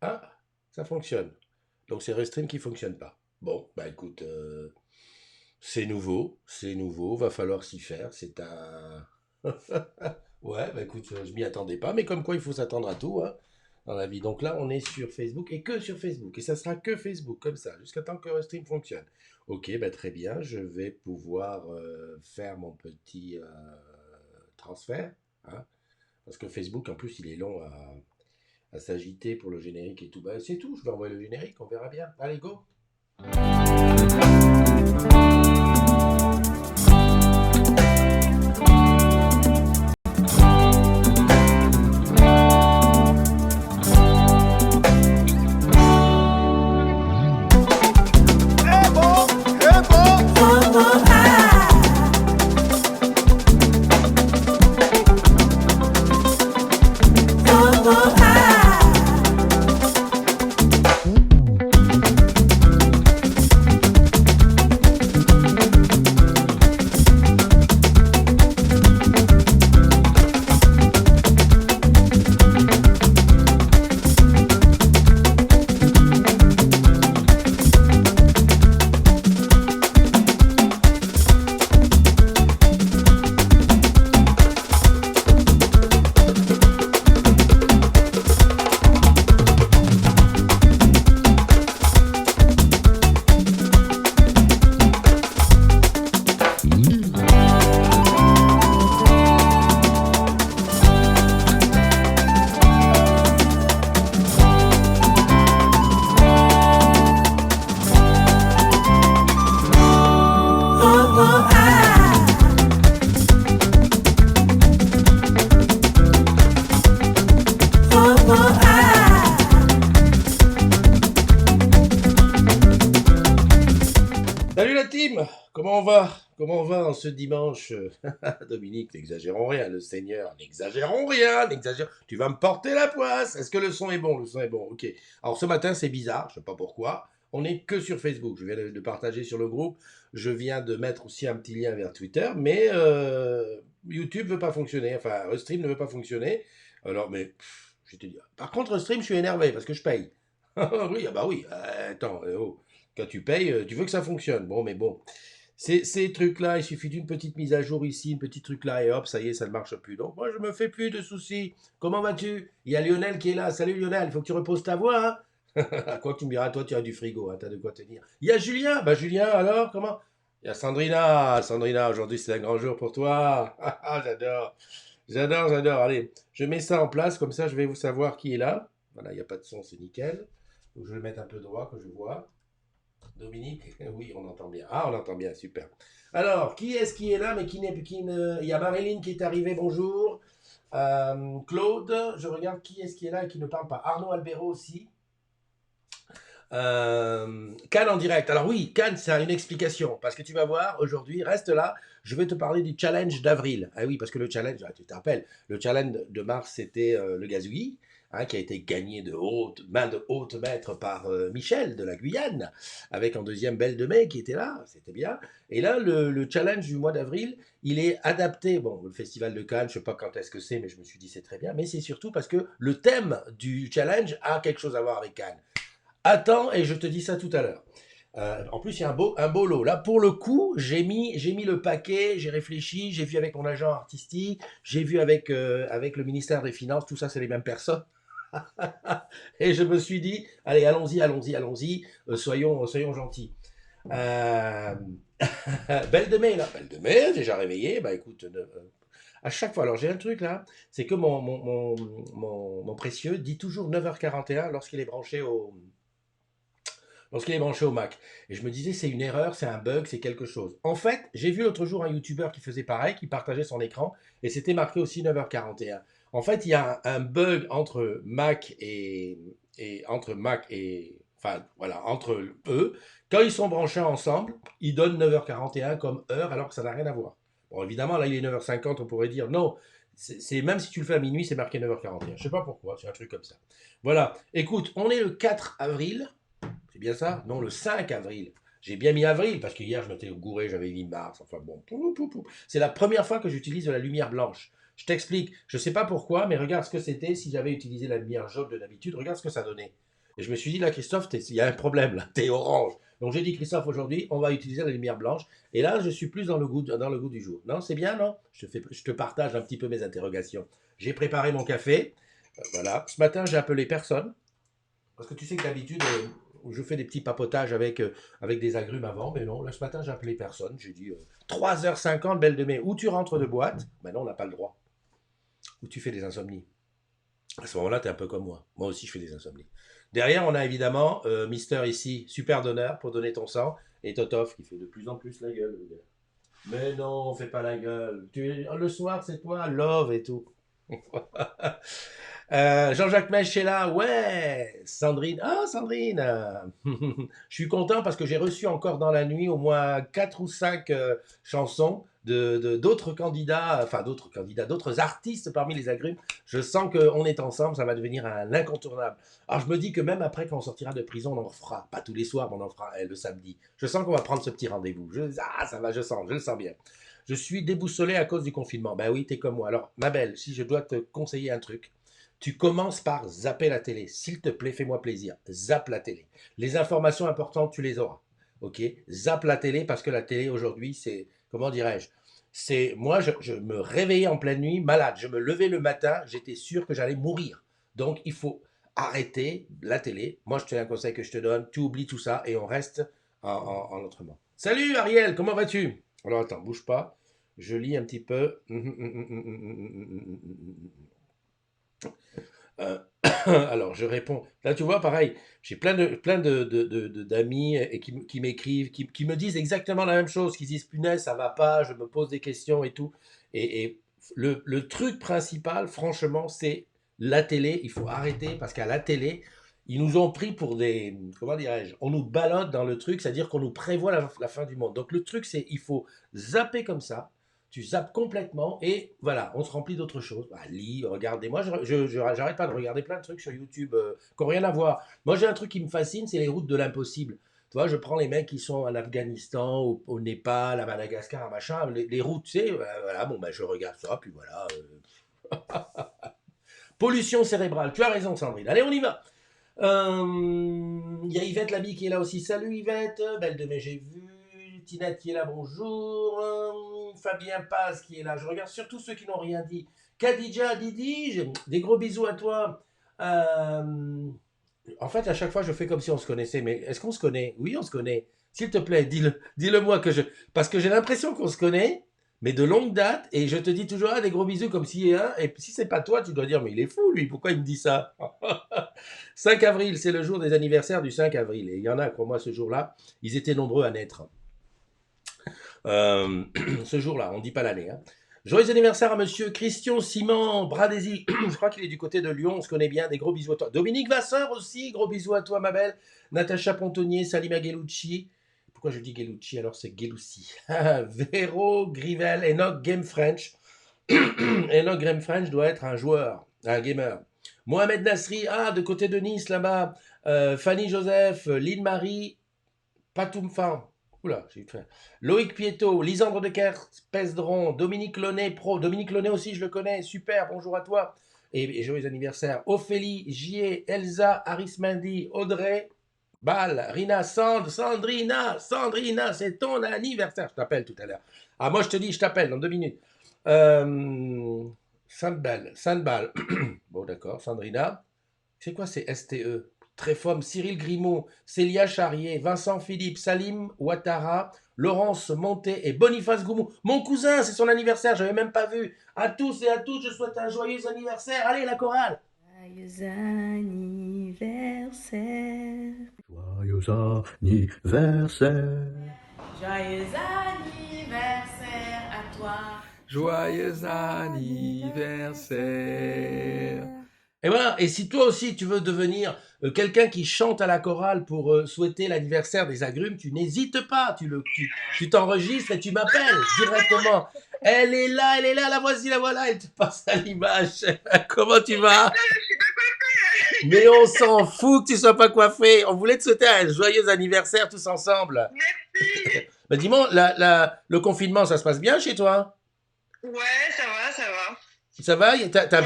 Ah, ça fonctionne. Donc c'est Restream qui fonctionne pas. Bon, bah écoute, c'est nouveau, va falloir s'y faire. C'est un... Ouais, bah écoute, je m'y attendais pas, mais comme quoi il faut s'attendre à tout, hein, dans la vie. Donc là, on est sur Facebook et que sur Facebook. Et ça sera que Facebook, comme ça, jusqu'à temps que Restream fonctionne. Ok, bah très bien, je vais pouvoir faire mon petit transfert, hein, parce que Facebook, en plus, il est long à s'agiter pour le générique et tout. Bah c'est tout, je vais envoyer le générique, on verra bien. Allez, go! Salut la team! Comment on va? Comment on va en ce dimanche? Dominique, n'exagérons rien, le Seigneur, n'exagérons rien, n'exagérons. Tu vas me porter la poisse. Est-ce que le son est bon? Le son est bon, ok. Alors ce matin, c'est bizarre, je sais pas pourquoi. On n'est que sur Facebook. Je viens de partager sur le groupe. Je viens de mettre aussi un petit lien vers Twitter, mais YouTube veut pas fonctionner. Enfin, Restream ne veut pas fonctionner. Alors, mais je te dis. Par contre, Restream, je suis énervé parce que je paye. Oui, ah bah oui. Attends, oh. Quand tu payes, tu veux que ça fonctionne. Bon, mais bon. Ces trucs-là, il suffit d'une petite mise à jour ici, une petite truc là, et hop, ça y est, ça ne marche plus. Donc moi, je me fais plus de soucis. Comment vas-tu? Il y a Lionel qui est là. Salut Lionel, il faut que tu reposes ta voix. Hein. À quoi tu me diras, toi, tu as du frigo, hein, tu as de quoi tenir. Il y a Julien. Bah Julien, alors, comment? Il y a Sandrina. Sandrina, aujourd'hui, c'est un grand jour pour toi. J'adore. J'adore, j'adore. Allez, je mets ça en place, comme ça, je vais vous savoir qui est là. Voilà, il n'y a pas de son, c'est nickel. Donc, je vais mettre un peu droit que je vois. Dominique, oui, on entend bien. Ah, on entend bien, super. Alors, qui est-ce qui est là, mais qui ne... Il y a Marilyn qui est arrivée, bonjour. Claude, je regarde qui est-ce qui est là et qui ne parle pas. Arnaud Albero aussi. Cannes en direct. Alors oui, Cannes, ça a une explication. Parce que tu vas voir, aujourd'hui, reste là, je vais te parler du challenge d'avril. Ah oui, parce que le challenge, ah, tu te rappelles, le challenge de mars, c'était le gazouillis, hein, qui a été gagné main de haute maître par Michel de la Guyane, avec en deuxième Belle de Mai qui était là, c'était bien. Et là, le challenge du mois d'avril, il est adapté. Bon, le festival de Cannes, je sais pas quand est-ce que c'est, mais je me suis dit c'est très bien. Mais c'est surtout parce que le thème du challenge a quelque chose à voir avec Cannes. Attends, et je te dis ça tout à l'heure. En plus, il y a un beau lot. Là, pour le coup, j'ai mis le paquet, j'ai réfléchi, j'ai vu avec mon agent artistique, j'ai vu avec le ministère des Finances, tout ça, c'est les mêmes personnes. Et je me suis dit, allez, allons-y, allons-y, allons-y, soyons gentils. Euh, Belle de mai, là. Belle de mai, déjà réveillé. Bah écoute, à chaque fois, alors j'ai un truc là, c'est que mon précieux dit toujours 9h41 lorsqu'il est branché au Mac. Et je me disais, c'est une erreur, c'est un bug, c'est quelque chose. En fait, j'ai vu l'autre jour un YouTuber qui faisait pareil, qui partageait son écran, et c'était marqué aussi 9h41. En fait, il y a un bug entre Mac enfin, voilà, entre eux. Quand ils sont branchés ensemble, ils donnent 9h41 comme heure, alors que ça n'a rien à voir. Bon, évidemment, là, il est 9h50, on pourrait dire non. Même si tu le fais à minuit, c'est marqué 9h41. Je sais pas pourquoi, c'est un truc comme ça. Voilà. Écoute, on est le 4 avril. C'est bien ça? Non, le 5 avril. J'ai bien mis avril parce que hier je m'étais gouré, j'avais mis mars. Enfin bon, c'est la première fois que j'utilise de la lumière blanche. Je t'explique. Je ne sais pas pourquoi, mais regarde ce que c'était si j'avais utilisé la lumière jaune de d'habitude. Regarde ce que ça donnait. Et je me suis dit, là, Christophe, il y a un problème, là, t'es orange. Donc j'ai dit, Christophe, aujourd'hui, on va utiliser la lumière blanche. Et là, je suis plus dans le goût du jour. Non, c'est bien, non? Je te partage un petit peu mes interrogations. J'ai préparé mon café. Voilà. Ce matin, j'ai appelé personne. Parce que tu sais que d'habitude, je fais des petits papotages avec des agrumes avant. Mais non, là, ce matin, j'ai appelé personne. J'ai dit, 3h50, belle de mai, où tu rentres de boîte? Ben non, on n'a pas le droit. Ou tu fais des insomnies. À ce moment-là, tu es un peu comme moi. Moi aussi, je fais des insomnies. Derrière, on a évidemment Mister ici, super donneur pour donner ton sang, et Totov qui fait de plus en plus la gueule. Le gars. Mais non, fais pas la gueule. Le soir, c'est toi, love et tout. Jean-Jacques Mèche est là, ouais. Sandrine, ah Sandrine, je suis content parce que j'ai reçu encore dans la nuit au moins 4 ou 5 chansons d'autres candidats, enfin d'autres candidats, d'autres artistes parmi les agrumes. Je sens qu'on est ensemble, ça va devenir un incontournable. Alors je me dis que même après, quand on sortira de prison, on en fera, pas tous les soirs, mais on en fera le samedi. Je sens qu'on va prendre ce petit rendez-vous. Ça va, je le sens bien. Je suis déboussolé à cause du confinement. Ben oui, t'es comme moi. Alors, ma belle, si je dois te conseiller un truc, tu commences par zapper la télé. S'il te plaît, fais-moi plaisir. Zappe la télé. Les informations importantes, tu les auras. Ok? Zappe la télé parce que la télé aujourd'hui, c'est, comment dirais-je? C'est, moi, je me réveillais en pleine nuit malade. Je me levais le matin, j'étais sûr que j'allais mourir. Donc, il faut arrêter la télé. Moi, je te donne un conseil que je te donne. Tu oublies tout ça et on reste en autrement. Salut Ariel, comment vas-tu? Alors, attends, bouge pas. Je lis un petit peu. Euh, alors, je réponds. Là, tu vois, pareil, j'ai d'amis et qui m'écrivent, qui me disent exactement la même chose, qui disent, punaise, ça va pas, je me pose des questions et tout. Et le truc principal, franchement, c'est la télé. Il faut arrêter parce qu'à la télé, ils nous ont pris pour des, comment dirais-je, on nous ballotte dans le truc, c'est-à-dire qu'on nous prévoit la fin du monde. Donc, le truc, c'est, il faut zapper comme ça, tu zappes complètement et voilà, on se remplit d'autres choses. Bah, lis, regardez. Moi, j'arrête pas de regarder plein de trucs sur YouTube qui n'ont rien à voir. Moi, j'ai un truc qui me fascine, c'est les routes de l'impossible. Tu vois, je prends les mecs qui sont en Afghanistan, au Népal, à Madagascar, machin, les routes, tu sais, voilà, bon, ben, je regarde ça, puis voilà. Pollution cérébrale, tu as raison, Sandrine. Allez, on y va. Il y a Yvette Labi qui est là aussi. Salut Yvette, belle de mai, j'ai vu. Tinette qui est là, bonjour. Fabien Paz qui est là. Je regarde surtout ceux qui n'ont rien dit. Khadija, Didi, des gros bisous à toi. En fait, à chaque fois, je fais comme si on se connaissait. Mais est-ce qu'on se connaît? Oui, on se connaît. S'il te plaît, dis-le moi que je. Parce que j'ai l'impression qu'on se connaît, mais de longue date. Et je te dis toujours des gros bisous comme si. Hein, et si c'est pas toi, tu dois dire mais il est fou lui. Pourquoi il me dit ça? 5 avril, c'est le jour des anniversaires du 5 avril. Et il y en a, crois-moi, ce jour-là, ils étaient nombreux à naître. Ce jour-là, on ne dit pas l'année. Hein. Joyeux anniversaire à monsieur Christian Simon Bradesi. Je crois qu'il est du côté de Lyon, on se connaît bien. Des gros bisous à toi. Dominique Vasseur aussi, gros bisous à toi, ma belle. Natacha Pontonnier, Salima Gelucci. Pourquoi je dis Gelucci alors c'est Geloussi. Véro Grivel, Enoch Game French. Enoch Game French doit être un joueur, un gamer. Mohamed Nasri, de côté de Nice là-bas. Fanny Joseph, Lynn Marie, Patoumfan. Oula, j'ai fait. Loïc Pietto, Lisandre Decker, Pesdron, Dominique Launay, pro. Dominique Launay aussi, je le connais, super, bonjour à toi. Et joyeux anniversaire. Ophélie, Gier, Elsa, Arismendi, Audrey, Bal, Rina, Sandrina, c'est ton anniversaire. Je t'appelle tout à l'heure. Ah, moi je te dis, je t'appelle dans 2 minutes. Sainte-Balle. Bon, d'accord, Sandrina. C'est quoi ces STE? Tréfom, Cyril Grimaud, Célia Charrier, Vincent Philippe, Salim Ouattara, Laurence Monté et Boniface Goumou. Mon cousin, c'est son anniversaire, je n'avais même pas vu. À tous et à toutes, je souhaite un joyeux anniversaire. Allez, la chorale. Joyeux anniversaire. Joyeux anniversaire. Joyeux anniversaire à toi. Joyeux anniversaire. Et voilà, et si toi aussi tu veux devenir quelqu'un qui chante à la chorale pour souhaiter l'anniversaire des agrumes, tu n'hésites pas, tu t'enregistres et tu m'appelles directement. Elle est là, la voici, la voilà, elle te passe à l'image. Comment tu vas? Mais on s'en fout que tu sois pas coiffé. On voulait te souhaiter un joyeux anniversaire tous ensemble. Merci. Mais dis-moi, le confinement, ça se passe bien chez toi? Ouais, ça va, ça va. Ça va? T'as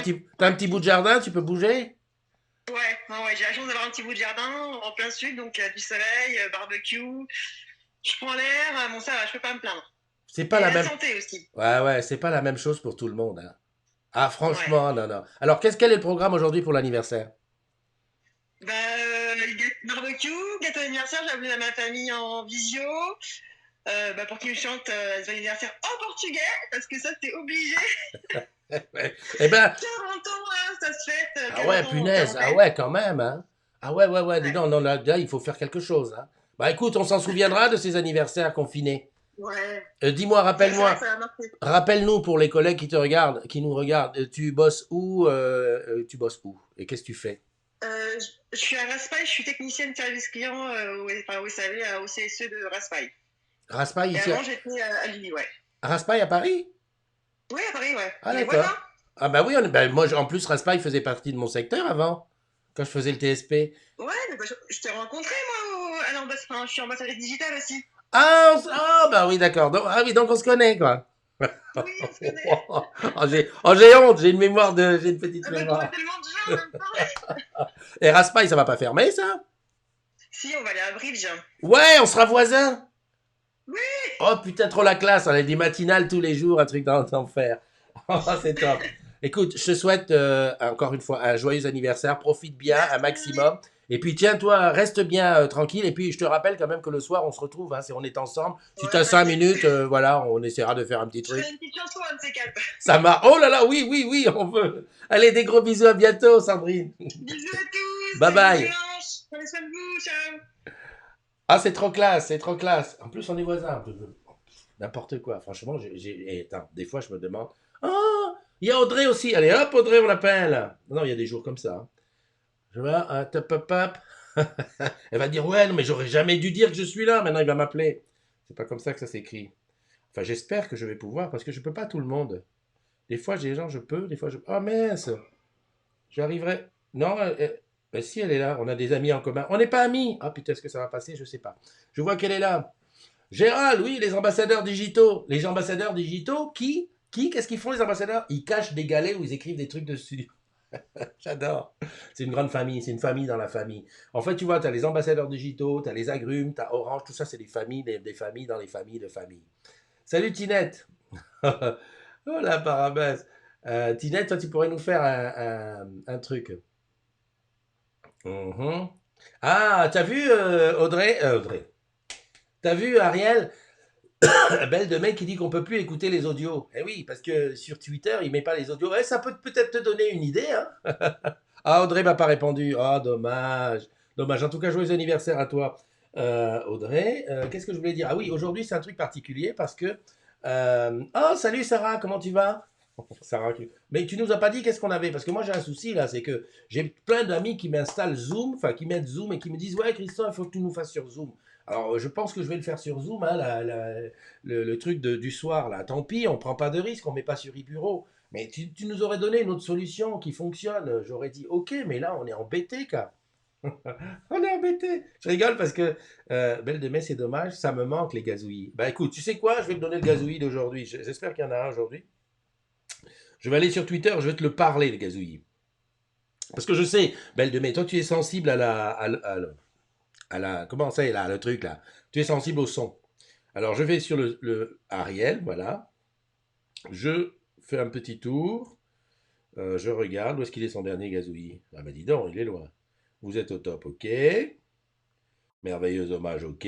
un petit bout de jardin, tu peux bouger? Ouais, j'ai la chance d'avoir un petit bout de jardin en plein sud, donc du soleil, barbecue. Je prends l'air, bon ça va, je peux pas me plaindre. C'est pas Et la la même. santé aussi. Ouais, c'est pas la même chose pour tout le monde, hein. Ah, Ouais. franchement, non, non. Alors, quel est le programme aujourd'hui pour l'anniversaire? Bah, barbecue, gâteau d'anniversaire, j'ai appelé ma famille en visio. Pour qu'ils me chantent les anniversaires en portugais, parce que ça, c'est obligé. Ouais. Eh ben, 40 ans, hein, ça se fête. ah 40 ouais, ans en punaise, ah quarantaine. ouais, quand même, hein. Ah ouais, dis Ouais. donc, non, là, il faut faire quelque chose, hein. Bah écoute, on s'en souviendra de ces anniversaires confinés. Ouais. Dis-moi, C'est vrai que rappelle-moi, ça va marquer. rappelle-nous pour les collègues qui te regardent, qui nous regardent, tu bosses où et qu'est-ce que tu fais? Je suis à Raspail, je suis technicienne service client au SAV, au CSE de Raspail. Raspail Et ici, avant, j'étais à Lille, ouais. Raspail à Paris? Oui, à Paris, ouais. Ah On est voisins. d'accord. Ah bah oui, moi en plus Raspail faisait partie de mon secteur avant, quand je faisais le TSP. Ouais, je t'ai rencontré, moi, à l'ambassade. Enfin, je suis ambassadrice digitale aussi. Ah bah oui, d'accord. Ah oui, donc on se connaît, quoi. Oui, on se connaît. J'ai honte, j'ai une petite Ah bah, tu vois mémoire. tellement de gens en même temps. Et Raspail, ça va pas fermer, ça? Si, on va aller à Bridge. Ouais, on sera voisins. Oui, Oh putain, trop la classe, on a des matinales tous les jours, un truc d'enfer. Oh, c'est top. Écoute, je te souhaite encore une fois un joyeux anniversaire, profite bien un merci. maximum. Et puis tiens-toi, reste bien tranquille. Et puis je te rappelle quand même que le soir, on se retrouve, hein, si on est ensemble. Si tu Ouais, as 5 t'inquiète. minutes, voilà, on essaiera de faire un petit Je ferai truc. une petite chanson, un de ces quatre. Ça m'a... Oh là là, oui, on veut. Allez, des gros bisous, à bientôt, Sandrine. Bisous à tous, Bye bon bye. dimanche. Prenez soin de vous, ciao. Ah, c'est trop classe, c'est trop classe. En plus, on est voisins. N'importe quoi. Franchement, attends, des fois, je me demande. Ah, il y a Audrey aussi. Allez, hop, Audrey, on l'appelle. Non, il y a des jours comme ça, hein. Je vais, top, hop, hop. Elle va dire, ouais, non, mais j'aurais jamais dû dire que je suis là. Maintenant, il va m'appeler. C'est pas comme ça que ça s'écrit. Enfin, j'espère que je vais pouvoir, parce que je peux pas tout le monde. Des fois, j'ai des gens, je peux. Des fois, je. Oh, mince. J'arriverai. Non, ben si, elle est là. On a des amis en commun. On n'est pas amis. Ah, putain, est-ce que ça va passer? Je sais pas. Je vois qu'elle est là. Gérald, oui, les ambassadeurs digitaux. Les ambassadeurs digitaux, qu'est-ce qu'ils font, les ambassadeurs? Ils cachent des galets où ils écrivent des trucs dessus. J'adore. C'est une grande famille, c'est une famille dans la famille. En fait, tu vois, tu as les ambassadeurs digitaux, tu as les agrumes, tu as Orange, tout ça, c'est des familles, des familles dans les familles de familles. Salut Tinette. Oh la parabèse. Tinette, toi, tu pourrais nous faire un truc. Mhm. Ah, t'as vu Audrey? T'as vu Ariel? Belle de mec qui dit qu'on peut plus écouter les audios. Eh oui, parce que sur Twitter, il met pas les audios. Ouais, ça peut peut-être te donner une idée, hein. Ah, Audrey m'a pas répondu. Ah, dommage. Dommage. En tout cas, joyeux anniversaire à toi, Audrey. Qu'est-ce que je voulais dire? Ah oui, aujourd'hui, c'est un truc particulier parce que... Oh, salut Sarah, comment tu vas? Sarah, mais tu nous as pas dit qu'est-ce qu'on avait? Parce que moi, j'ai un souci, là, c'est que j'ai plein d'amis qui m'installent Zoom, enfin, qui mettent Zoom et qui me disent, ouais, Christian, il faut que tu nous fasses sur Zoom. Alors, je pense que je vais le faire sur Zoom, hein, le truc du soir, là. Tant pis, on prend pas de risque, on met pas sur e-bureau. Mais tu nous aurais donné une autre solution qui fonctionne. J'aurais dit, ok, mais là, on est embêté, quoi. On est embêté. Je rigole parce que Belle de Mai, c'est dommage, ça me manque les gazouillis. Bah écoute, tu sais quoi? Je vais te donner le gazouillis d'aujourd'hui. J'espère qu'il y en a un aujourd'hui. Je vais aller sur Twitter, je vais te le parler, le gazouillis. Parce que je sais, Belle de Mai, toi tu es sensible comment c'est là, le truc là. Tu es sensible au son. Alors je vais sur le Ariel, voilà. Je fais un petit tour. Je regarde, où est-ce qu'il est son dernier gazouillis? Ah bah dis donc, il est loin. Vous êtes au top, ok. Merveilleux hommage, ok.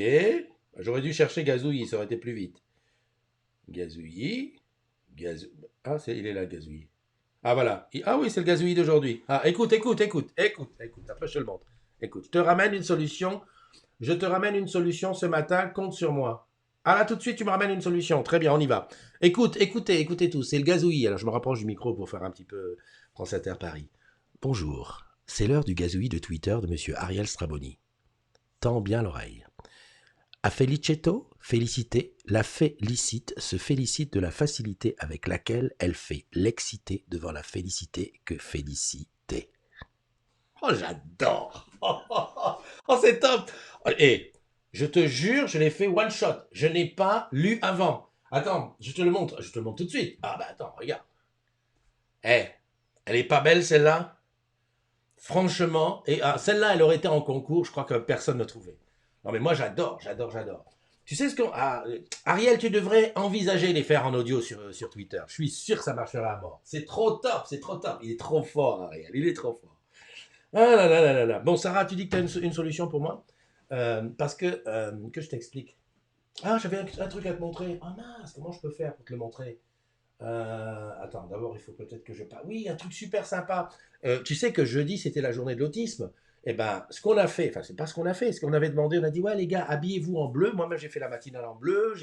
J'aurais dû chercher gazouillis, ça aurait été plus vite. Gazouillis. Ah, il est là, gazouillis. Ah voilà. Ah oui, c'est le gazouillis d'aujourd'hui. Ah, écoute. Après, je te le montre. Écoute, je te ramène une solution ce matin, compte sur moi. Ah là, tout de suite, tu me ramènes une solution. Très bien, on y va. Écoutez tous. C'est le gazouillis. Alors, je me rapproche du micro pour faire un petit peu France Inter Paris. Bonjour. C'est l'heure du gazouillis de Twitter de monsieur Ariel Straboni. Tends bien l'oreille. A felicetto, félicité, la félicite se félicite de la facilité avec laquelle elle fait l'exciter devant la félicité que féliciter. Oh, j'adore. Oh, c'est top. Et je te jure, je l'ai fait one shot. Je n'ai pas lu avant. Attends, je te le montre. Je te le montre tout de suite. Ah bah attends, regarde. Eh, elle est pas belle celle-là? Franchement, et celle-là, elle aurait été en concours, je crois que personne ne trouvait. Non, mais moi, j'adore. Tu sais ce qu'on. Ariel, tu devrais envisager les faire en audio sur Twitter. Je suis sûr que ça marchera à mort. C'est trop top, c'est trop top. Il est trop fort, Ariel, il est trop fort. Ah là là là là là. Bon, Sarah, tu dis que tu as une solution pour moi. Parce que je t'explique. Ah, j'avais un truc à te montrer. Ah mince, comment je peux faire pour te le montrer? Attends, d'abord, il faut peut-être que je parle. Oui, un truc super sympa. Tu sais que jeudi, c'était la journée de l'autisme. Eh ben, ce qu'on a fait, enfin, c'est pas ce qu'on a fait, ce qu'on avait demandé, on a dit, ouais, les gars, habillez-vous en bleu. Moi-même, j'ai fait la matinale en bleu,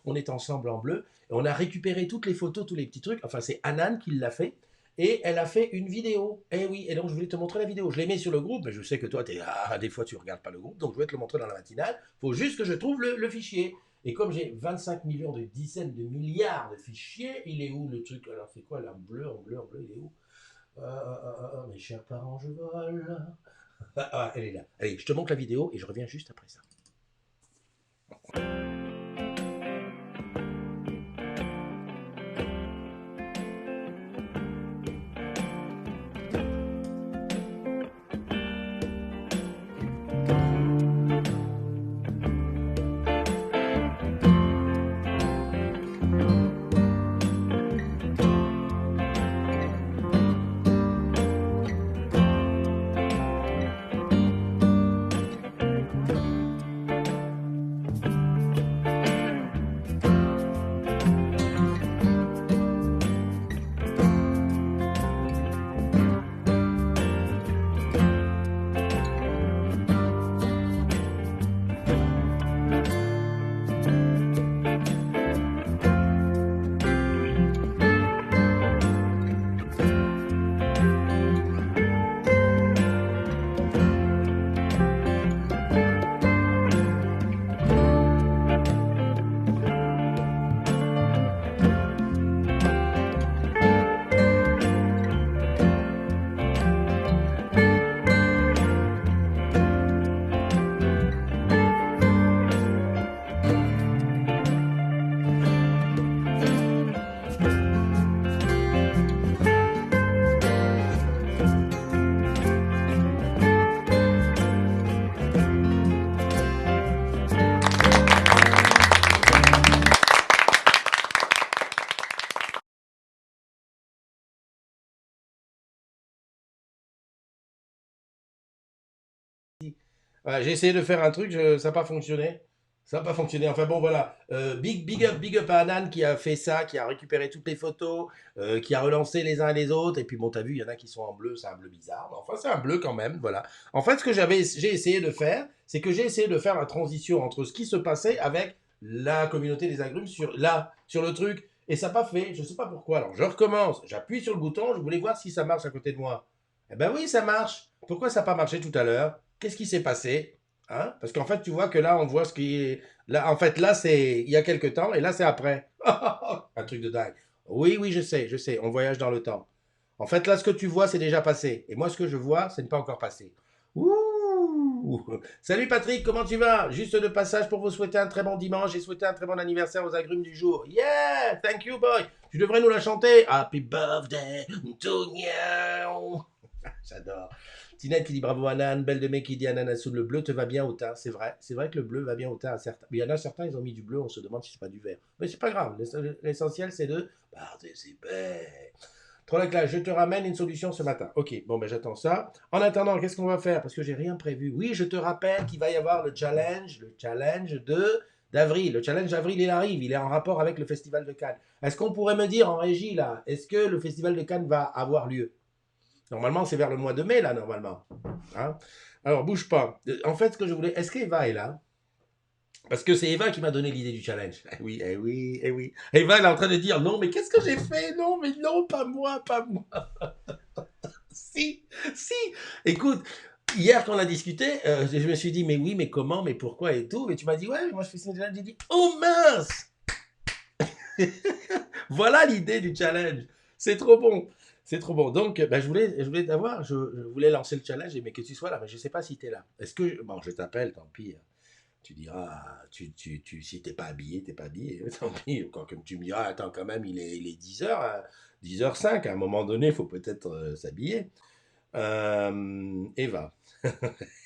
on est ensemble en bleu. Et on a récupéré toutes les photos, tous les petits trucs. Enfin, c'est Anan qui l'a fait. Et elle a fait une vidéo. Eh oui, et donc je voulais te montrer la vidéo. Je l'ai mis sur le groupe, mais je sais que toi, des fois, tu regardes pas le groupe. Donc je vais te le montrer dans la matinale. Faut juste que je trouve le fichier. Et comme j'ai 25 millions de dizaines de milliards de fichiers, il est où le truc? Alors c'est quoi là? En bleu, il est où? Mes chers parents, je vole. Elle est là. Allez, je te montre la vidéo et je reviens juste après ça. Voilà, j'ai essayé de faire un truc, ça n'a pas fonctionné. Ça n'a pas fonctionné. Enfin bon, voilà. Big up à Anan qui a fait ça, qui a récupéré toutes les photos, qui a relancé les uns et les autres. Et puis bon, t'as vu, il y en a qui sont en bleu, c'est un bleu bizarre. Mais enfin, c'est un bleu quand même, voilà. En fait, ce que j'ai essayé de faire, c'est que j'ai essayé de faire la transition entre ce qui se passait avec la communauté des agrumes sur le truc. Et ça n'a pas fait, je ne sais pas pourquoi. Alors je recommence, j'appuie sur le bouton, je voulais voir si ça marche à côté de moi. Eh ben oui, ça marche. Pourquoi ça n'a pas marché tout à l'heure? Qu'est-ce qui s'est passé? Hein? Parce qu'en fait, tu vois que là, on voit ce qui est. Là, en fait, là, c'est il y a quelques temps et là, c'est après. Un truc de dingue. Oui, oui, je sais, on voyage dans le temps. En fait, là, ce que tu vois, c'est déjà passé. Et moi, ce que je vois, ce n'est pas encore passé. Ouh! Salut Patrick, comment tu vas? Juste de passage pour vous souhaiter un très bon dimanche et souhaiter un très bon anniversaire aux agrumes du jour. Yeah! Thank you, boy! Tu devrais nous la chanter. Happy birthday to you! J'adore. Tinette qui dit bravo Anan, Belle de Mai qui dit Ananasoun, le bleu te va bien au teint. C'est vrai que le bleu va bien au teint à certains. Mais il y en a certains, ils ont mis du bleu, on se demande si c'est pas du vert. Mais c'est pas grave, l'essentiel c'est de participer. Trop la classe, je te ramène une solution ce matin. Ok, bon ben j'attends ça. En attendant, qu'est-ce qu'on va faire? Parce que j'ai rien prévu. Oui, je te rappelle qu'il va y avoir le challenge d'avril. Le challenge d'avril, il arrive, il est en rapport avec le Festival de Cannes. Est-ce qu'on pourrait me dire en régie là, est-ce que le Festival de Cannes va avoir lieu? Normalement, c'est vers le mois de mai, là, normalement. Hein. Alors, bouge pas. En fait, ce que je voulais... Est-ce qu'Eva est là? Parce que c'est Eva qui m'a donné l'idée du challenge. Eh oui, eh oui, eh oui. Eva, elle est en train de dire, non, mais qu'est-ce que j'ai fait? Non, mais non, pas moi, pas moi. Si, si. Écoute, hier, quand on a discuté, je me suis dit, mais oui, mais comment, mais pourquoi et tout. Mais tu m'as dit, ouais, moi, je fais ce challenge. J'ai dit, oh mince. Voilà l'idée du challenge. C'est trop bon. C'est trop bon. Donc, ben, je voulais lancer le challenge, mais que tu sois là. Mais je ne sais pas si tu es là. Est-ce que. Bon, je t'appelle, tant pis. Tu diras, si t'es pas habillé, t'es pas habillé. Tant pis. Quand comme tu me diras, attends, quand même, il est 10h, 10h05. À un moment donné, il faut peut-être s'habiller. Eva.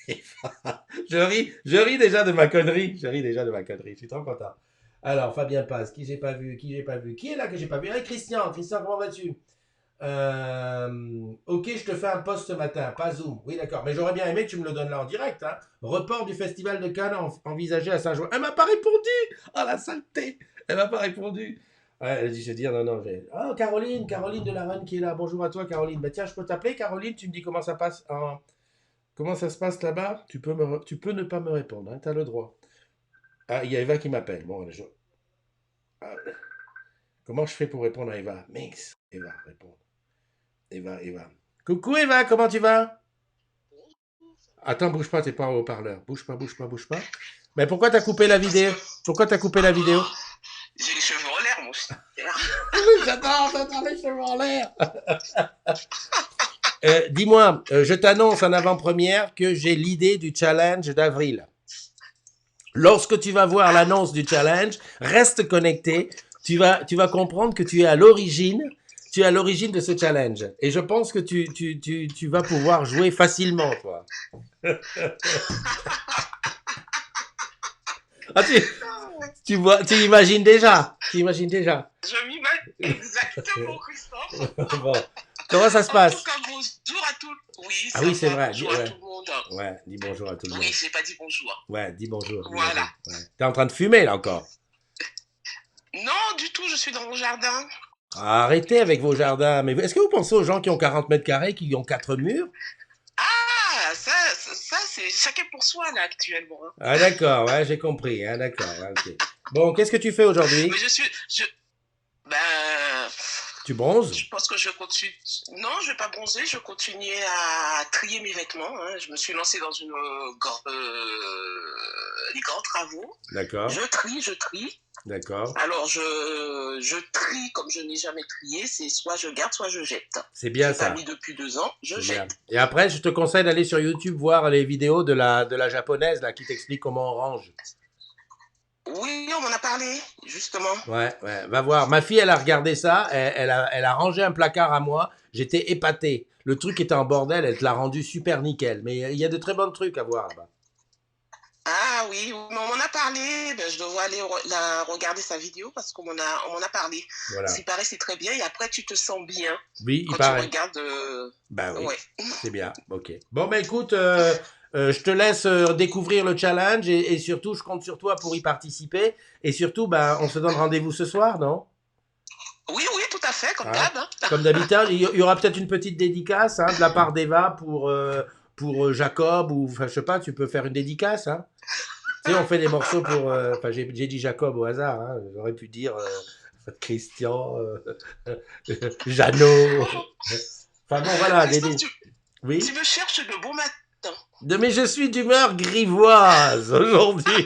Eva. Je ris déjà de ma connerie. Je ris déjà de ma connerie. Je suis trop content. Alors, Fabien passe. Qui j'ai pas vu? Qui j'ai pas vu? Qui est là que j'ai pas vu? Ah, Christian. Christian, comment vas-tu? Ok, je te fais un post ce matin, pas Zoom. Oui, d'accord. Mais j'aurais bien aimé que tu me le donnes là en direct. Hein. Report du festival de Cannes envisagé à Saint-Jean. Elle m'a pas répondu. Oh la saleté. Elle m'a pas répondu. Ouais, elle a dit, je vais dire, non, non. Oh, Caroline, Caroline de la Reine qui est là. Bonjour à toi, Caroline. Bah tiens, je peux t'appeler, Caroline. Tu me dis comment ça passe comment ça se passe là-bas? Tu peux ne pas me répondre. Hein. Tu as le droit. Ah, il y a Eva qui m'appelle. Bon, ah, comment je fais pour répondre à Eva? Mix. Eva, répondre. Eva, Eva. Coucou Eva, comment tu vas? Attends, bouge pas, t'es pas en haut-parleur. Bouge pas, bouge pas, bouge pas. Mais pourquoi t'as coupé la vidéo? Pourquoi t'as coupé la vidéo? J'ai les cheveux en l'air, mon cher. J'adore les cheveux en l'air. Dis-moi, je t'annonce en avant-première que j'ai l'idée du challenge d'avril. Lorsque tu vas voir l'annonce du challenge, reste connecté. Tu vas comprendre que tu es à l'origine. Tu es à l'origine de ce challenge. Et je pense que tu vas pouvoir jouer facilement, toi. Ah, tu vois, tu imagines déjà. Tu imagines déjà. Je m'imagine exactement, Christophe. Bon. Comment ça se En passe? tout cas, bonjour à tout. Oui, Ah oui, c'est vrai. Bonjour Ouais. à tout le monde. Ouais, dis bonjour à tout le monde. Oui, j'ai pas dit bonjour. Ouais, dis bonjour. Dis Voilà. bonjour. Ouais. T'es en train de fumer, là, encore. Non, du tout, je suis dans mon jardin. Arrêtez avec vos jardins. Mais est-ce que vous pensez aux gens qui ont 40 mètres carrés, qui ont 4 murs? Ah, ça c'est chacun pour soi, là, actuellement. Hein. Ah, d'accord, ouais, j'ai compris. Hein, d'accord, ouais, ok. Bon, qu'est-ce que tu fais aujourd'hui? Mais ben, Tu bronzes? je pense que je continue. Non, je vais pas bronzer, je continue à trier mes vêtements. Hein. Je me suis lancée dans les grands travaux. D'accord, Je trie. d'accord. Alors, je trie comme je n'ai jamais trié. C'est soit je garde, soit je jette. C'est bien J'ai pas ça. mis depuis 2 ans, je C'est bien. jette. Et après, je te conseille d'aller sur YouTube voir les vidéos de la japonaise là, qui t'explique comment on range. Oui, on m'en a parlé, justement. Ouais, ouais, va voir. Ma fille, elle a regardé ça, elle a rangé un placard à moi. J'étais épaté. Le truc était en bordel, elle te l'a rendu super nickel. Mais il y a de très bons trucs à voir là-bas. Ah oui, mais on m'en a parlé. Ben, je devrais aller regarder sa vidéo parce qu'on m'en a parlé. Voilà. Ce qui paraît, c'est très bien. Et après, tu te sens bien Oui, il quand tu paraît. regardes. Bah oui, Ouais. c'est bien. Ok. Bon, bah écoute, je te laisse découvrir le challenge et surtout, je compte sur toi pour y participer. Et surtout, bah, on se donne rendez-vous ce soir, non? Oui, tout à fait, comme Hein? d'hab. Hein. Comme d'habitude, il y aura peut-être une petite dédicace hein, de la part d'Eva pour Jacob ou, enfin, je sais pas, tu peux faire une dédicace. Hein. Tu sais, on fait des morceaux pour. Enfin, j'ai dit Jacob au hasard. Hein, j'aurais pu dire Christian, Jeannot. Enfin bon, voilà. Christophe, Oui. tu me cherches de bon matin. Mais je suis d'humeur grivoise aujourd'hui.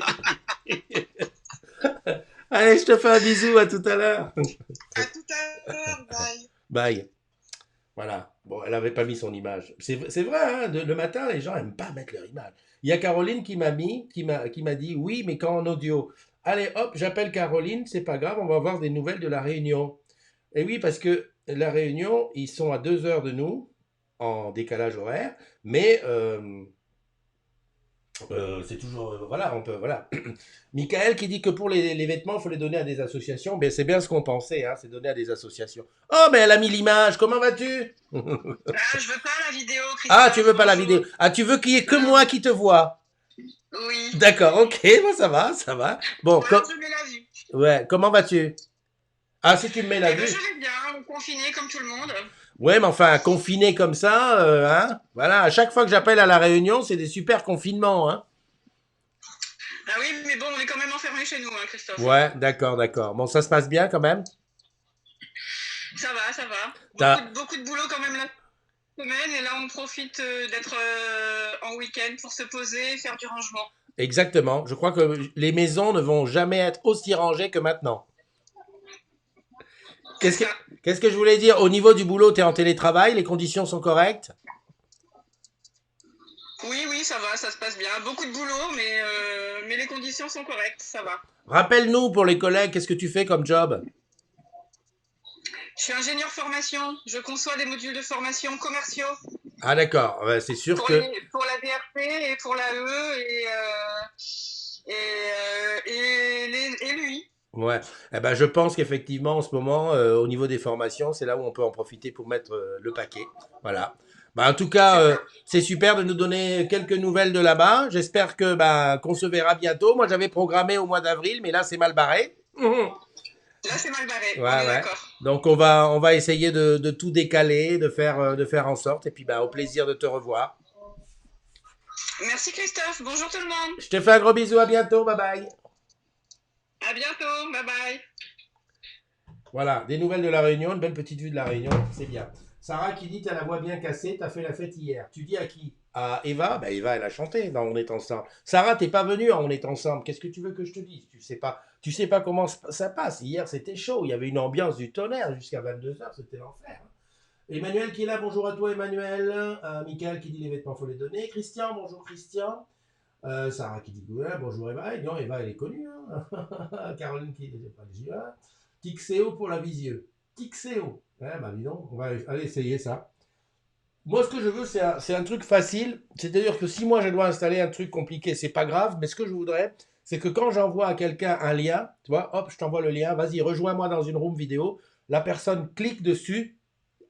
Allez, je te fais un bisou, à tout à l'heure. À tout à l'heure, bye. Bye. Voilà. Bon, elle avait pas mis son image. C'est vrai, hein, le matin, les gens aiment pas mettre leur image. Il y a Caroline qui m'a dit oui, mais quand en audio. Allez, hop, j'appelle Caroline, c'est pas grave, on va avoir des nouvelles de la Réunion. Et oui, parce que la Réunion, ils sont à 2 heures de nous, en décalage horaire, mais c'est toujours, voilà, on peut, voilà. Michael qui dit que pour les vêtements, il faut les donner à des associations. Ben, c'est bien ce qu'on pensait, hein, c'est donner à des associations. Oh, mais elle a mis l'image, comment vas-tu? Ah, je veux pas la vidéo, Christophe. Ah, tu veux pas la vidéo? Ah, tu veux qu'il y ait que moi qui te vois? Oui. D'accord, ok, bon, ça va, ça va. Bon, Voilà, je mets la vue. ouais, comment vas-tu? Ah, si tu me mets la Eh ben, vue. je vais bien, confiné comme tout le monde. Ouais, mais enfin, confiné comme ça, hein, voilà, à chaque fois que j'appelle à la Réunion, c'est des super confinements, hein. Ah oui, mais bon, on est quand même enfermés chez nous, hein, Christophe. Ouais, d'accord, d'accord. Bon, ça se passe bien quand même? Ça va. T'as- Beaucoup de boulot quand même la semaine, et là on profite d'être en week-end pour se poser et faire du rangement. Exactement. Je crois que les maisons ne vont jamais être aussi rangées que maintenant. Qu'est-ce que je voulais dire? Au niveau du boulot, tu es en télétravail, les conditions sont correctes? Oui, ça va, ça se passe bien. Beaucoup de boulot, mais les conditions sont correctes, ça va. Rappelle-nous pour les collègues, qu'est-ce que tu fais comme job? Je suis ingénieur formation, je conçois des modules de formation commerciaux. Ah d'accord, ouais, c'est sûr Pour, que... pour la DRP et pour la E et l'UI. Ouais, eh ben, je pense qu'effectivement, en ce moment, au niveau des formations, c'est là où on peut en profiter pour mettre le paquet. Voilà. Bah, en tout cas, C'est ça. c'est super de nous donner quelques nouvelles de là-bas. J'espère que bah, qu'on se verra bientôt. Moi, j'avais programmé au mois d'avril, mais là, c'est mal barré. Mhm. Là, c'est mal barré, on Ouais, est ouais. d'accord. Donc, on va essayer de tout décaler, de faire en sorte. Et puis, bah, au plaisir de te revoir. Merci Christophe, bonjour tout le monde. Je te fais un gros bisou, à bientôt. Bye bye. À bientôt, bye bye. Voilà, des nouvelles de la Réunion, une belle petite vue de la Réunion, c'est bien. Sarah qui dit t'as la voix bien cassée, t'as fait la fête hier. Tu dis à qui? À Eva? Bah Eva elle a chanté dans On est ensemble. Sarah t'es pas venue à On est ensemble. Qu'est-ce que tu veux que je te dise? Tu sais pas comment ça passe. Hier c'était chaud, il y avait une ambiance du tonnerre jusqu'à 22h, c'était l'enfer. Emmanuel qui est là, bonjour à toi Emmanuel. Michael qui dit les vêtements faut les donner. Christian, bonjour Christian. Sarah qui dit ouais, bonjour Eva. Et non, Eva elle est connue. Hein. Caroline qui n'est pas les yeux. Tixéo pour la visieux. Tixéo. Ouais, bah dis donc, on va aller essayer ça. Moi, ce que je veux, c'est un truc facile. C'est-à-dire que si moi, je dois installer un truc compliqué, c'est pas grave. Mais ce que je voudrais, c'est que quand j'envoie à quelqu'un un lien, tu vois, hop, je t'envoie le lien, vas-y, rejoins-moi dans une room vidéo. La personne clique dessus,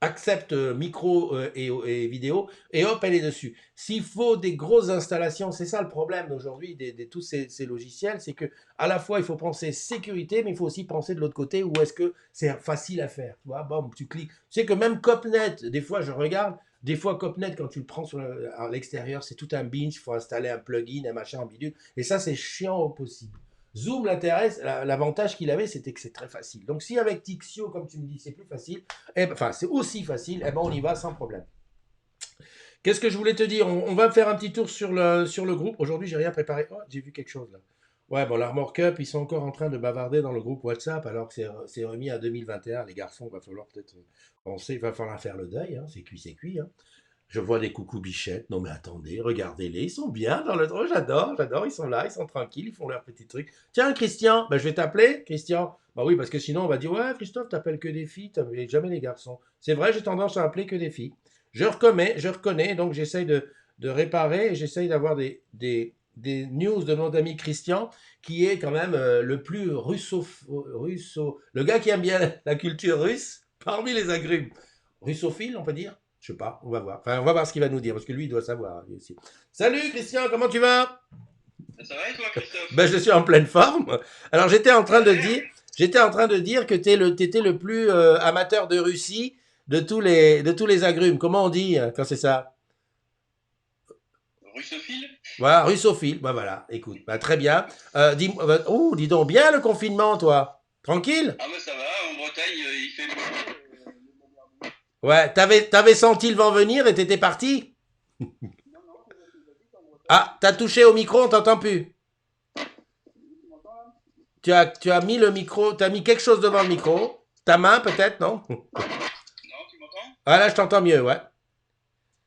accepte micro et vidéo, et hop, elle est dessus. S'il faut des grosses installations, c'est ça le problème d'aujourd'hui de tous ces logiciels, c'est que à la fois il faut penser sécurité, mais il faut aussi penser de l'autre côté où est-ce que c'est facile à faire. Tu vois, bon, tu cliques. Tu sais que même Copnet, des fois je regarde, des fois Copnet quand tu le prends à l'extérieur, c'est tout un binge, il faut installer un plugin, un machin en bidule, et ça c'est chiant au possible. Zoom l'intéresse, l'avantage qu'il avait, c'était que c'est très facile. Donc si avec Tixio, comme tu me dis, c'est plus facile, enfin c'est aussi facile, eh ben on y va sans problème. Qu'est-ce que je voulais te dire? On va faire un petit tour sur le groupe. Aujourd'hui, j'ai rien préparé. Oh, j'ai vu quelque chose là. Ouais, bon, l'Armor Cup, ils sont encore en train de bavarder dans le groupe WhatsApp alors que c'est remis à 2021. Les garçons, il va falloir peut-être penser, il va falloir faire le deuil. Hein. C'est cuit, c'est cuit. Hein. Je vois des coucou bichettes. Non mais attendez, regardez-les, ils sont bien dans le drôle. J'adore, ils sont là, ils sont tranquilles, ils font leur petit truc. Tiens, Christian, ben, je vais t'appeler, Christian. Bah oui, parce que sinon on va dire, ouais, Christophe, t'appelles que des filles, t'appelles jamais les garçons. C'est vrai, j'ai tendance à appeler que des filles. Je reconnais, donc j'essaye de réparer et j'essaye d'avoir des news de mon ami Christian, qui est quand même le plus le gars qui aime bien la culture russe parmi les agrumes. Russophile, on peut dire? Je sais pas, on va voir. Enfin, on va voir ce qu'il va nous dire, parce que lui, il doit savoir. Lui aussi. Salut Christian, comment tu vas? Ça va et toi Christophe? Ben, je suis en pleine forme. Alors, j'étais en train de dire que t'étais le plus amateur de Russie de tous les agrumes. Comment on dit quand c'est ça? Russophile? Voilà, russophile. Ben voilà, écoute, ben, très bien. Oh, dis donc, bien le confinement, toi. Tranquille? Ah bah ça va, en Bretagne il fait beau. Ouais, t'avais senti le vent venir et t'étais parti? Ah, t'as touché au micro, on t'entend plus. Tu as mis le micro, tu as mis quelque chose devant le micro. Ta main peut-être, non? Non, tu m'entends? Ah là, je t'entends mieux, ouais.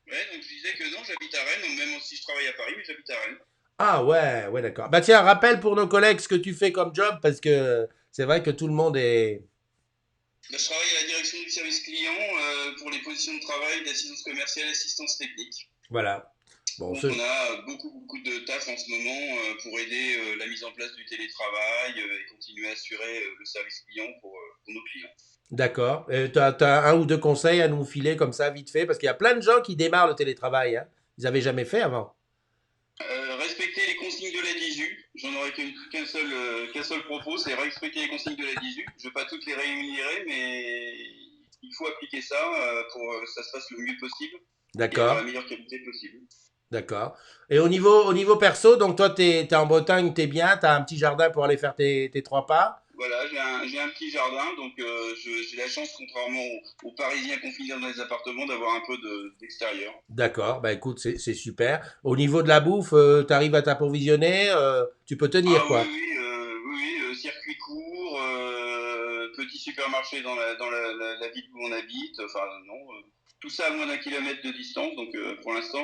Ouais, donc je disais que non, j'habite à Rennes, donc même si je travaille à Paris, mais j'habite à Rennes. Ah ouais, ouais, d'accord. Bah tiens, rappelle pour nos collègues ce que tu fais comme job, parce que c'est vrai que tout le monde est... Là, je travaille à la direction du service client pour les positions de travail d'assistance commerciale, assistance technique. Voilà. Bon, Donc on a beaucoup de taf en ce moment pour aider la mise en place du télétravail et continuer à assurer le service client pour nos clients. d'accord. T'as un ou deux conseils à nous filer comme ça, vite fait, parce qu'il y a plein de gens qui démarrent le télétravail. Hein. Ils n'avaient jamais fait avant. Respecter les consignes de la DISU, j'en aurais qu'un seul propos, c'est respecter les consignes de la DISU. Je ne vais pas toutes les rémunérer, mais il faut appliquer ça pour que ça se fasse le mieux possible et avoir D'accord, la meilleure qualité possible. d'accord. Et au niveau perso, donc toi, t'es en Bretagne, t'es bien, t'as un petit jardin pour aller faire tes trois pas. Voilà, j'ai un petit jardin, donc j'ai la chance, contrairement aux Parisiens confinés dans les appartements, d'avoir un peu d'extérieur. D'accord, bah écoute, c'est super. Au niveau de la bouffe, t'arrives à t'approvisionner, tu peux tenir Ah oui, quoi. circuit court, petit supermarché dans la ville où on habite, enfin non, tout ça à moins d'un kilomètre de distance, donc pour l'instant,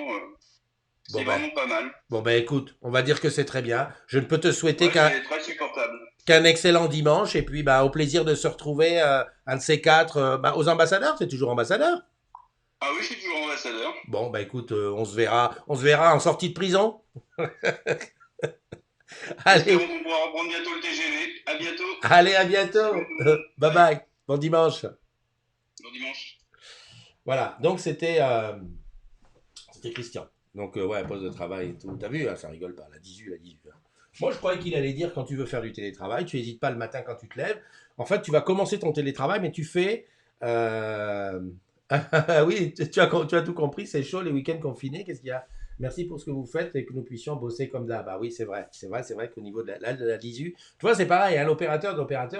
Bon c'est ben, vraiment pas mal. bon ben écoute, on va dire que c'est très bien. Je ne peux te souhaiter Ouais, c'est très supportable. qu'un excellent dimanche et puis bah au plaisir de se retrouver un de ces quatre bah, aux ambassadeurs, c'est toujours ambassadeur. Ah oui, je suis toujours ambassadeur. Bon, bah écoute, on se verra en sortie de prison. Espérons Allez, qu'on pourra reprendre bientôt le TGV. À bientôt. allez, à bientôt. Bye Bye. bye. Bon dimanche. Bon dimanche. Voilà, donc c'était Christian. Donc, ouais, poste de travail et tout. T'as vu, hein, ça rigole pas, la 18, la 18. Moi, je croyais qu'il allait dire quand tu veux faire du télétravail, tu n'hésites pas le matin quand tu te lèves. En fait, tu vas commencer ton télétravail, mais tu fais. euh, oui, tu as tout compris, c'est chaud les week-ends confinés. Qu'est-ce qu'il y a? Merci pour ce que vous faites et que nous puissions bosser comme d'hab. Bah oui, c'est vrai qu'au niveau de la 18, tu vois, c'est pareil, hein, l'opérateur,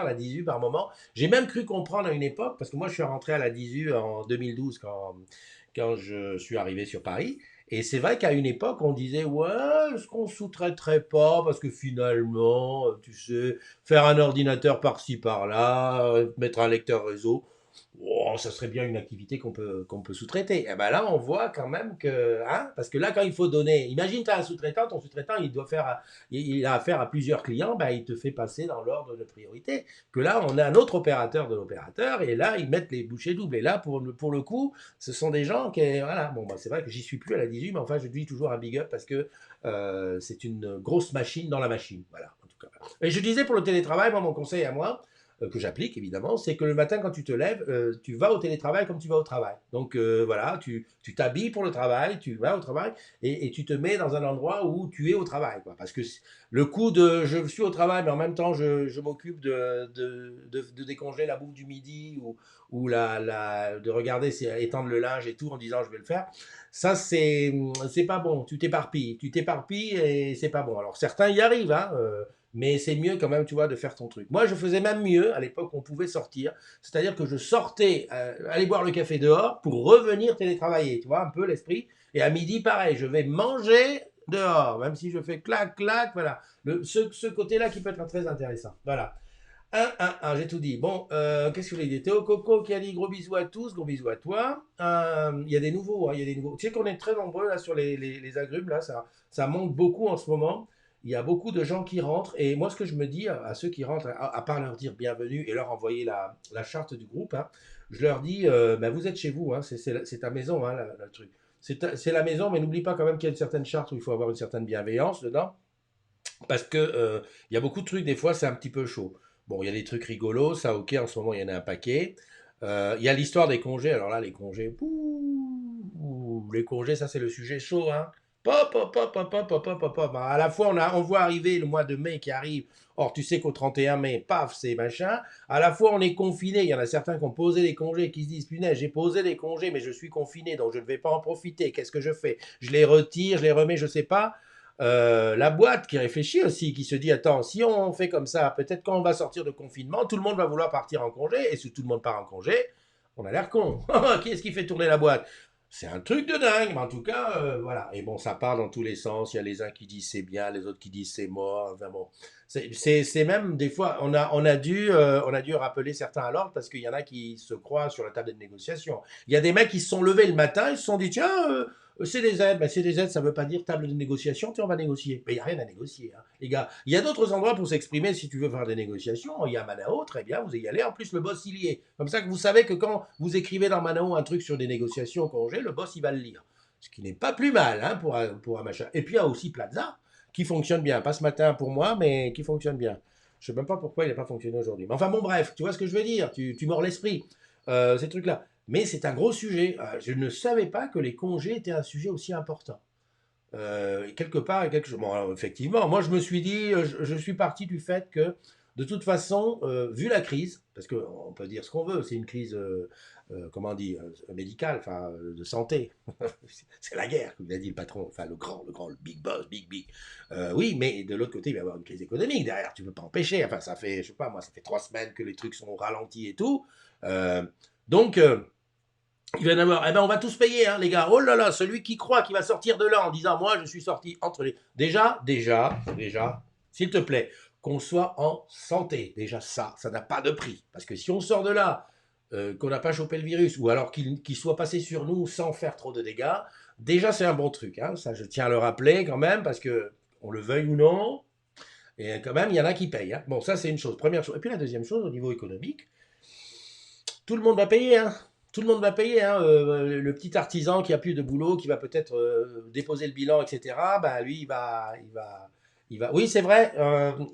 la 18 par moment. J'ai même cru comprendre à une époque, parce que moi je suis rentré à la 18 en 2012 quand je suis arrivé sur Paris. Et c'est vrai qu'à une époque, on disait, ouais, est-ce qu'on sous-traiterait pas? Parce que finalement, tu sais, faire un ordinateur par-ci, par-là, mettre un lecteur réseau, oh, ça serait bien une activité qu'on peut sous-traiter. Et ben là, on voit quand même que, hein, parce que là, quand il faut donner, imagine, tu as un sous-traitant, ton sous-traitant, il a affaire à plusieurs clients, ben, il te fait passer dans l'ordre de priorité. Que là, on a un autre opérateur de l'opérateur, et là, ils mettent les bouchées doubles. Et là, pour le coup, ce sont des gens qui, voilà, bon, bah, c'est vrai que j'y suis plus à la 18, mais enfin, je dis toujours un big up parce que c'est une grosse machine dans la machine. Voilà, en tout cas. Et je disais pour le télétravail, moi, mon conseil à moi, que j'applique évidemment, c'est que le matin quand tu te lèves, tu vas au télétravail comme tu vas au travail. Donc voilà, tu t'habilles pour le travail, tu vas au travail et tu te mets dans un endroit où tu es au travail. Quoi. Parce que le coup de je suis au travail, mais en même temps je m'occupe de décongeler la bouffe du midi ou de regarder, étendre le linge et tout en disant je vais le faire, ça c'est pas bon. Tu t'éparpilles et c'est pas bon. Alors certains y arrivent, hein, mais c'est mieux quand même, tu vois, de faire ton truc. Moi, je faisais même mieux à l'époque, on pouvait sortir. C'est-à-dire que je sortais, aller boire le café dehors pour revenir télétravailler. Tu vois, un peu l'esprit. Et à midi, pareil, je vais manger dehors, même si je fais clac, clac. Voilà. Ce côté-là qui peut être très intéressant. Voilà. J'ai tout dit. Bon, qu'est-ce que je voulais dire? Théo Coco qui a dit gros bisous à tous, gros bisous à toi. Il y a des nouveaux, hein, il y a des nouveaux. Tu sais qu'on est très nombreux là sur les agrumes, là, ça monte beaucoup en ce moment. Il y a beaucoup de gens qui rentrent. Et moi, ce que je me dis à ceux qui rentrent, à part leur dire bienvenue et leur envoyer la charte du groupe, hein, je leur dis, ben, vous êtes chez vous, hein, c'est ta maison, hein, le truc. C'est la maison, mais n'oublie pas quand même qu'il y a une certaine charte où il faut avoir une certaine bienveillance dedans. Parce que il y a beaucoup de trucs, des fois, c'est un petit peu chaud. Bon, il y a des trucs rigolos, ça, ok, en ce moment, il y en a un paquet. Il y a l'histoire des congés. Alors là, les congés, les congés, ça, c'est le sujet chaud, hein. Pop, pop, pop, pop, pop, pop, pop, pop, pop. À la fois, on voit arriver le mois de mai qui arrive. Or, tu sais qu'au 31 mai, paf, c'est machin. À la fois, on est confiné. Il y en a certains qui ont posé des congés, qui se disent, punaise, j'ai posé des congés, mais je suis confiné, donc je ne vais pas en profiter. Qu'est-ce que je fais? Je les retire, je les remets, je sais pas. La boîte qui réfléchit aussi, qui se dit attends, si on fait comme ça, peut-être quand on va sortir de confinement, tout le monde va vouloir partir en congé, et si tout le monde part en congé, on a l'air con. Qui est-ce qui fait tourner la boîte? C'est un truc de dingue, mais en tout cas, voilà. Et bon, ça part dans tous les sens. Il y a les uns qui disent c'est bien, les autres qui disent c'est mort. Enfin bon, c'est même des fois, on a dû rappeler certains à l'ordre parce qu'il y en a qui se croient sur la table de négociation. Il y a des mecs qui se sont levés le matin, ils se sont dit tiens, c'est des aides. Ben, c'est des aides, ça veut pas dire table de négociation, tiens, on va négocier. Mais il n'y a rien à négocier, hein, les gars. Il y a d'autres endroits pour s'exprimer si tu veux faire des négociations. Il y a Manao, très bien, vous y allez. En plus, le boss, il y est. Comme ça que vous savez que quand vous écrivez dans Manao un truc sur des négociations au congé, le boss, il va le lire. Ce qui n'est pas plus mal hein, pour un machin. Et puis, il y a aussi Plaza, qui fonctionne bien. Pas ce matin pour moi, mais qui fonctionne bien. Je ne sais même pas pourquoi il n'a pas fonctionné aujourd'hui. Mais enfin, bon, bref, tu vois ce que je veux dire. Tu mords l'esprit. Ces trucs-là. Mais c'est un gros sujet. Je ne savais pas que les congés étaient un sujet aussi important. Quelque part, bon, alors, effectivement, moi je me suis dit, je suis parti du fait que, de toute façon, vu la crise, parce qu'on peut dire ce qu'on veut, c'est une crise, comment on dit, médicale, enfin, de santé. C'est la guerre, comme l'a dit le patron, enfin le big boss, big. Oui, mais de l'autre côté, il va y avoir une crise économique derrière, tu ne peux pas empêcher. Enfin, ça fait, je sais pas, moi, ça fait 3 semaines que les trucs sont ralentis et tout. Donc, il va y en avoir, eh ben on va tous payer, hein, les gars. Oh là là, celui qui croit qu'il va sortir de là en disant, moi, je suis sorti entre les. Déjà, s'il te plaît, qu'on soit en santé. Déjà, ça n'a pas de prix. Parce que si on sort de là, qu'on n'a pas chopé le virus, ou alors qu'il soit passé sur nous sans faire trop de dégâts, déjà, c'est un bon truc. Hein. Ça, je tiens à le rappeler quand même, parce que, on le veuille ou non, et quand même, il y en a qui payent. Hein. Bon, ça, c'est une chose. Première chose. Et puis la deuxième chose, au niveau économique, tout le monde va payer. Hein. tout le monde va payer. Hein, le petit artisan qui a plus de boulot, qui va peut-être déposer le bilan, etc. Ben lui, il va. Oui, c'est vrai.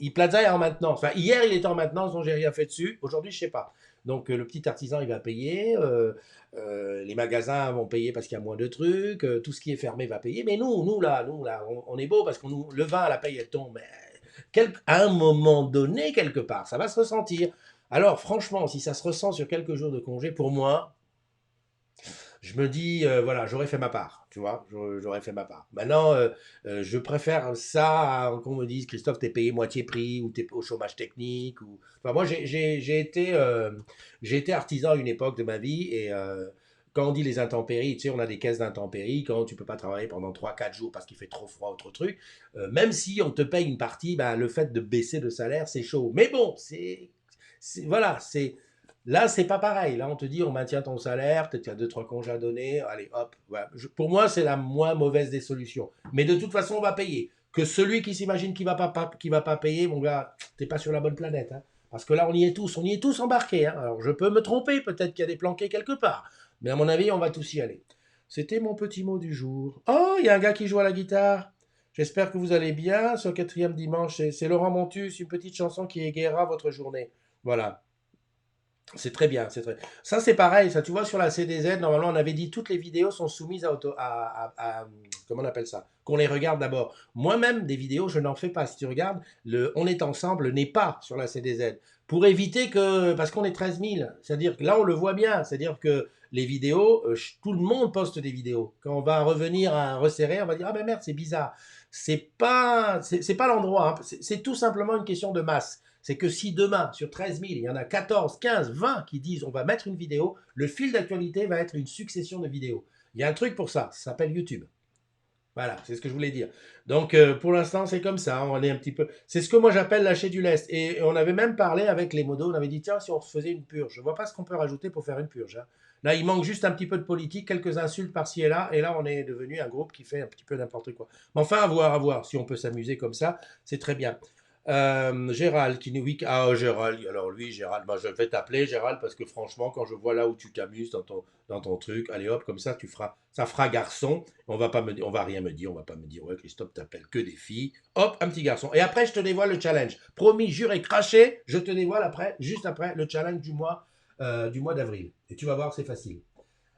Il Plaza est en maintenance. Enfin, hier, il était en maintenance, donc j'ai rien fait dessus. Aujourd'hui, je sais pas. Donc le petit artisan, il va payer. Les magasins vont payer parce qu'il y a moins de trucs. Tout ce qui est fermé va payer. Mais nous là, on est beau parce que le vin, la paye, elle tombe. Mais à un moment donné, quelque part, ça va se ressentir. Alors, franchement, si ça se ressent sur quelques jours de congé, pour moi, je me dis, voilà, j'aurais fait ma part, tu vois, j'aurais fait ma part. Maintenant, je préfère ça à qu'on me dise, Christophe, t'es payé moitié prix ou t'es au chômage technique. Enfin, moi, j'ai été artisan à une époque de ma vie et quand on dit les intempéries, tu sais, on a des caisses d'intempéries, quand tu peux pas travailler pendant 3 4 jours parce qu'il fait trop froid, autre truc, même si on te paye une partie, ben, le fait de baisser de salaire, c'est chaud. Mais bon, voilà, là, c'est pas pareil. Là, on te dit, on maintient ton salaire, peut-être qu'il y a 2 3 congés à donner. Allez, hop. Voilà. Pour moi, c'est la moins mauvaise des solutions. Mais de toute façon, on va payer. Que celui qui s'imagine qu'il va pas payer, mon gars, t'es pas sur la bonne planète. Hein. Parce que là, on y est tous embarqués. Hein. Alors, je peux me tromper, peut-être qu'il y a des planqués quelque part. Mais à mon avis, on va tous y aller. C'était mon petit mot du jour. Oh, il y a un gars qui joue à la guitare. J'espère que vous allez bien. Ce 4e dimanche, c'est Laurent Montus, une petite chanson qui égayera votre journée. Voilà. C'est très bien, c'est très. Ça, c'est pareil. Ça, tu vois, sur la CDZ, normalement, on avait dit toutes les vidéos sont soumises comment on appelle ça? Qu'on les regarde d'abord. Moi-même, des vidéos, je n'en fais pas. Si tu regardes, le On est ensemble n'est pas sur la CDZ. Pour éviter que. Parce qu'on est 13 000. C'est-à-dire que là, on le voit bien. C'est-à-dire que les vidéos, tout le monde poste des vidéos. Quand on va revenir à resserrer, on va dire, ah ben merde, c'est bizarre. C'est pas l'endroit. Hein. C'est tout simplement une question de masse. C'est que si demain, sur 13 000, il y en a 14, 15, 20 qui disent on va mettre une vidéo, le fil d'actualité va être une succession de vidéos. Il y a un truc pour ça s'appelle YouTube. Voilà, c'est ce que je voulais dire. Donc, pour l'instant, c'est comme ça. On est un petit peu. C'est ce que moi j'appelle lâcher du lest. Et on avait même parlé avec les modos. On avait dit tiens, si on se faisait une purge. Je vois pas ce qu'on peut rajouter pour faire une purge. Hein. Là, il manque juste un petit peu de politique, quelques insultes par-ci et là. Et là, on est devenu un groupe qui fait un petit peu n'importe quoi. Mais enfin, à voir. Si on peut s'amuser comme ça, c'est très bien. Gérald qui nous oui ah Gérald alors lui Gérald moi je vais t'appeler Gérald parce que franchement quand je vois là où tu t'amuses dans ton truc allez hop comme ça ça fera garçon on va rien me dire on va pas me dire ouais Christophe t'appelles que des filles hop un petit garçon et après je te dévoile le challenge promis juré craché je te dévoile juste après le challenge du mois d'avril et tu vas voir c'est facile.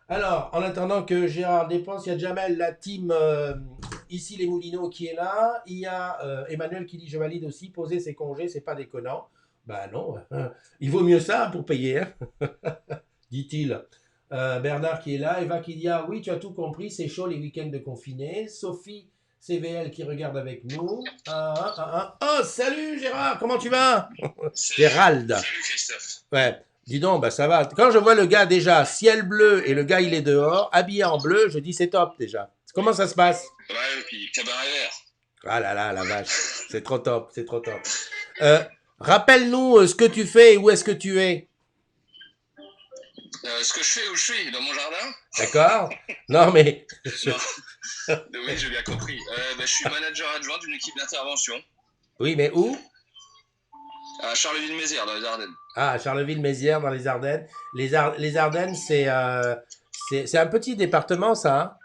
Alors, en attendant que Gérard dépense, il y a Jamel, la team ici les Moulineaux qui est là. Il y a Emmanuel qui dit je valide aussi, poser ses congés, c'est pas déconnant. Bah non, il vaut mieux ça pour payer, hein, dit-il. Bernard qui est là, Eva qui dit ah oui, tu as tout compris, c'est chaud les week-ends de confinés. Sophie CVL qui regarde avec nous. Oh, salut Gérard, comment tu vas? Gérald. Salut Christophe. Ouais. Dis donc, bah ça va. Quand je vois le gars déjà, ciel bleu, et le gars il est dehors, habillé en bleu, je dis c'est top déjà. Comment ça se passe? Ouais, et puis cabaret vert. Ah là là, la vache. C'est trop top, c'est trop top. Rappelle-nous ce que tu fais et où est-ce que tu es. Ce que je fais où je suis, dans mon jardin. D'accord? Non mais... Non. Oui, j'ai bien compris. Je suis manager adjoint d'une équipe d'intervention. Oui, mais où? À Charleville-Mézières, dans les Ardennes. Ah, Charleville-Mézières, dans les Ardennes. Les Ardennes, c'est un petit département, ça, hein?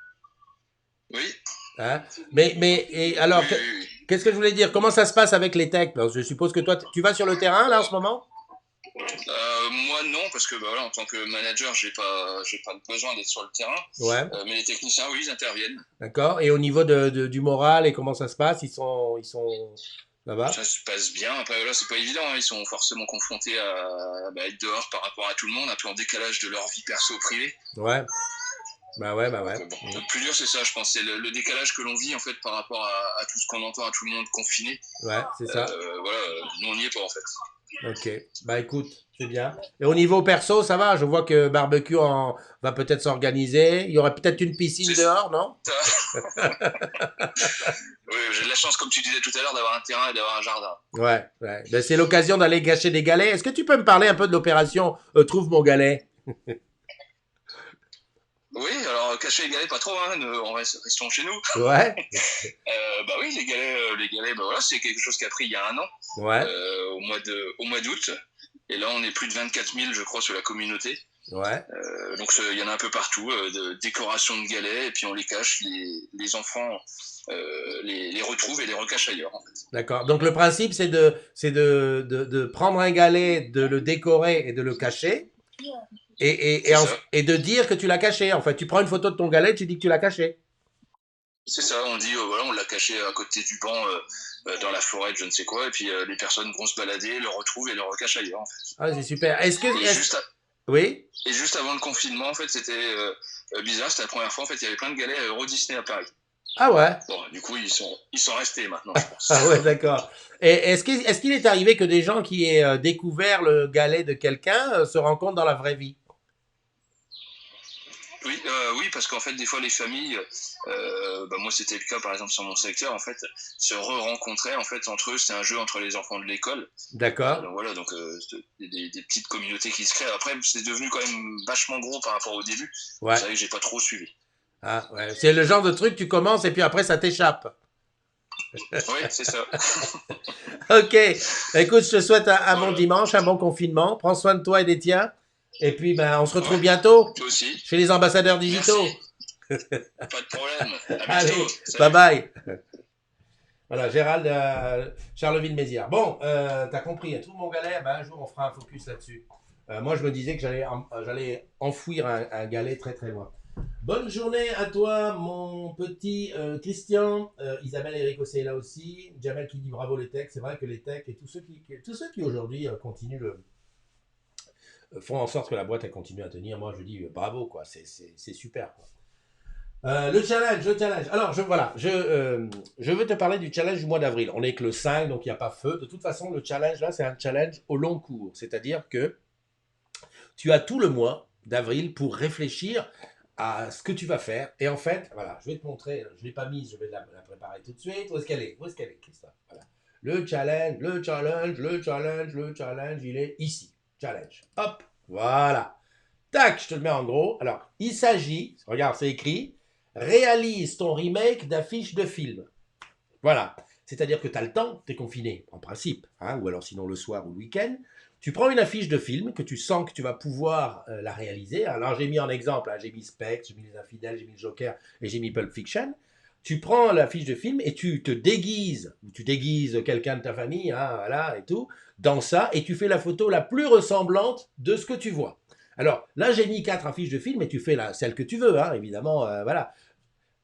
Oui. Hein? Et alors, Oui. qu'est-ce que je voulais dire? Comment ça se passe avec les techs? Je suppose que toi, tu vas sur le terrain, là, en ce moment? Moi, non, parce que voilà, en tant que manager, j'ai pas besoin d'être sur le terrain. Ouais. Mais les techniciens, oui, ils interviennent. D'accord. Et au niveau du moral et comment ça se passe, ils sont, ça va? Ça se passe bien. Après, voilà, c'est pas évident. Hein. Ils sont forcément confrontés à être dehors par rapport à tout le monde, un peu en décalage de leur vie perso-privée. Ouais. Bah ouais. Bon, le plus dur, c'est ça, je pense. C'est le décalage que l'on vit, en fait, par rapport à tout ce qu'on entend, à tout le monde confiné. Ouais, c'est ça. Voilà, nous, on n'y est pas, en fait. Ok. Bah écoute, c'est bien. Et au niveau perso, ça va? Je vois que barbecue va peut-être s'organiser. Il y aurait peut-être une piscine dehors, non? Oui, j'ai de la chance, comme tu disais tout à l'heure, d'avoir un terrain et d'avoir un jardin. Ouais. Ben, c'est l'occasion d'aller gâcher des galets. Est-ce que tu peux me parler un peu de l'opération Trouve mon galet? Oui, alors cacher les galets, pas trop, hein, restons chez nous. Ouais. Bah oui, les galets, bah voilà, c'est quelque chose qui a pris il y a 1 an, Ouais. au mois d'août. Et là, on est plus de 24 000, je crois, sur la communauté. Ouais. Donc il y en a un peu partout, de décoration de galets, et puis on les cache, les enfants les retrouvent et les recachent ailleurs. En fait. D'accord. Donc le principe, c'est de prendre un galet, de le décorer et de le cacher. Et de dire que tu l'as caché. En fait, tu prends une photo de ton galet, tu dis que tu l'as caché. C'est ça, on dit, voilà, on l'a caché à côté du banc, dans la forêt, je ne sais quoi, et puis les personnes vont se balader, le retrouvent et le recachent ailleurs. En fait. Ah, c'est super. Oui. Et juste avant le confinement, en fait, c'était bizarre, c'était la première fois, en fait, il y avait plein de galets à Euro Disney à Paris. Ah ouais. Bon, du coup, ils sont restés maintenant, je pense. Ah ouais, d'accord. Et est-ce qu'il est arrivé que des gens qui aient découvert le galet de quelqu'un se rencontrent dans la vraie vie? Oui, parce qu'en fait, des fois, les familles, moi, c'était le cas, par exemple, sur mon secteur, en fait, se re-rencontraient, en fait, entre eux. C'était un jeu entre les enfants de l'école. D'accord. Donc voilà, des petites communautés qui se créent. Après, c'est devenu quand même vachement gros par rapport au début. Ouais. Vous savez que j'ai pas trop suivi. Ah ouais. C'est le genre de truc, tu commences et puis après, ça t'échappe. Oui, c'est ça. Ok. Écoute, je te souhaite un bon dimanche, un bon confinement. Prends soin de toi et des tiens. Et puis, on se retrouve bientôt. Toi aussi. Chez les ambassadeurs digitaux. Merci. Pas de problème. À Allez, bientôt. bye bye. Voilà, Gérald Charleville-Mézières. Bon, t'as compris, trouve mon galet, un jour on fera un focus là-dessus. Moi, je me disais que j'allais enfouir un galet très très loin. Bonne journée à toi, mon petit Christian. Isabelle et Eric Ossé est là aussi. Jamel qui dit bravo les techs. C'est vrai que les techs et tous ceux qui aujourd'hui continuent font en sorte que la boîte elle continue à tenir. Moi, je dis bravo, quoi. C'est super, quoi. Le challenge. Alors, je veux te parler du challenge du mois d'avril. On est que le 5, donc il n'y a pas feu. De toute façon, le challenge là, c'est un challenge au long cours. C'est-à-dire que tu as tout le mois d'avril pour réfléchir à ce que tu vas faire. Et en fait, voilà, je vais te montrer. Je ne l'ai pas mise, je vais la préparer tout de suite. Où est-ce qu'elle est, Christophe? Voilà. Le challenge, il est ici. Challenge. Hop, voilà. Tac, je te le mets en gros. Alors, il s'agit, regarde, c'est écrit, réalise ton remake d'affiche de film. Voilà. C'est-à-dire que tu as le temps, tu es confiné, en principe, ou alors sinon le soir ou le week-end. Tu prends une affiche de film que tu sens que tu vas pouvoir la réaliser. Alors, j'ai mis en exemple, j'ai mis Spectre, j'ai mis Les Infidèles, j'ai mis le Joker et j'ai mis Pulp Fiction. Tu prends l'affiche de film et tu te déguises, ou tu déguises quelqu'un de ta famille, voilà, et tout, dans ça, et tu fais la photo la plus ressemblante de ce que tu vois. Alors, là, j'ai mis 4 affiches de films et tu fais celle que tu veux, évidemment, voilà.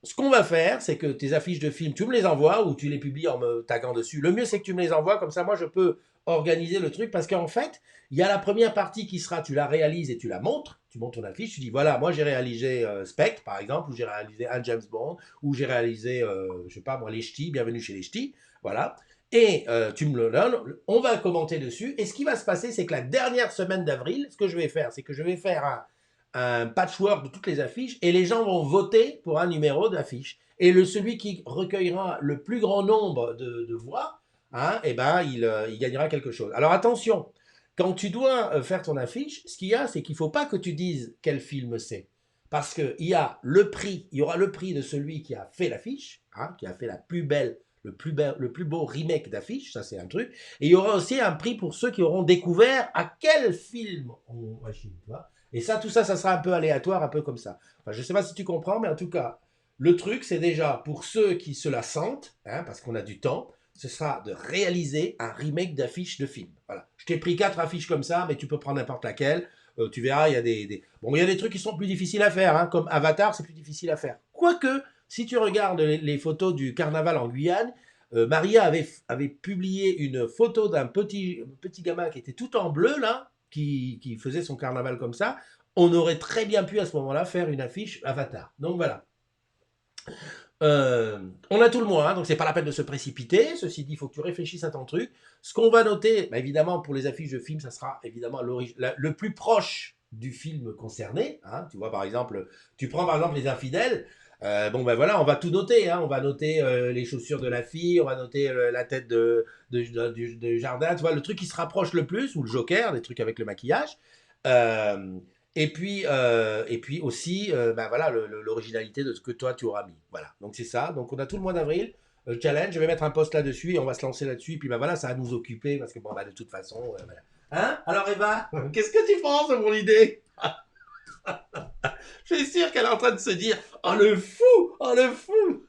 Ce qu'on va faire, c'est que tes affiches de films, tu me les envoies ou tu les publies en me taguant dessus. Le mieux, c'est que tu me les envoies, comme ça, moi, je peux organiser le truc, parce qu'en fait, il y a la première partie qui sera, tu la réalises et tu la montres, tu montres ton affiche, tu dis, voilà, moi, j'ai réalisé Spectre, par exemple, ou j'ai réalisé un James Bond, ou j'ai réalisé, je sais pas, moi, Les Ch'tis, Bienvenue chez les Ch'tis, voilà. Et tu me le donnes, on va commenter dessus. Et ce qui va se passer, c'est que la dernière semaine d'avril, ce que je vais faire, c'est que je vais faire un patchwork de toutes les affiches et les gens vont voter pour un numéro d'affiche. Et celui qui recueillera le plus grand nombre de voix, il gagnera quelque chose. Alors attention, quand tu dois faire ton affiche, ce qu'il y a, c'est qu'il ne faut pas que tu dises quel film c'est. Parce qu'il y a le prix, il y aura le prix de celui qui a fait l'affiche, qui a fait la plus belle, le plus beau remake d'affiche, ça c'est un truc. Et il y aura aussi un prix pour ceux qui auront découvert à quel film on machine, tu vois. Et ça, tout ça, ça sera un peu aléatoire, un peu comme ça. Enfin, je ne sais pas si tu comprends, mais en tout cas, le truc, c'est déjà pour ceux qui se la sentent, parce qu'on a du temps, ce sera de réaliser un remake d'affiche de film. Voilà. Je t'ai pris 4 affiches comme ça, mais tu peux prendre n'importe laquelle. Tu verras, il y a il y a des trucs qui sont plus difficiles à faire, comme Avatar, c'est plus difficile à faire. Quoique, si tu regardes les photos du carnaval en Guyane, Maria avait publié une photo d'un petit gamin qui était tout en bleu, là, qui faisait son carnaval comme ça. On aurait très bien pu, à ce moment-là, faire une affiche Avatar. Donc, voilà. On a tout le mois, donc c'est pas la peine de se précipiter. Ceci dit, il faut que tu réfléchisses à ton truc. Ce qu'on va noter, évidemment, pour les affiches de films, ça sera évidemment le plus proche du film concerné. Tu vois, par exemple, tu prends par exemple Les Infidèles. Voilà, on va tout noter. On va noter les chaussures de la fille, on va noter la tête de Jardin. Tu vois, le truc qui se rapproche le plus, ou le Joker, des trucs avec le maquillage. Et puis aussi, l'originalité de ce que toi, tu auras mis. Voilà, donc c'est ça. Donc on a tout le mois d'avril. Challenge, je vais mettre un post là-dessus et on va se lancer là-dessus. Et puis ça va nous occuper parce que de toute façon, voilà. Alors Eva, qu'est-ce que tu penses de mon idée? Je suis sûr qu'elle est en train de se dire oh le fou, oh le fou.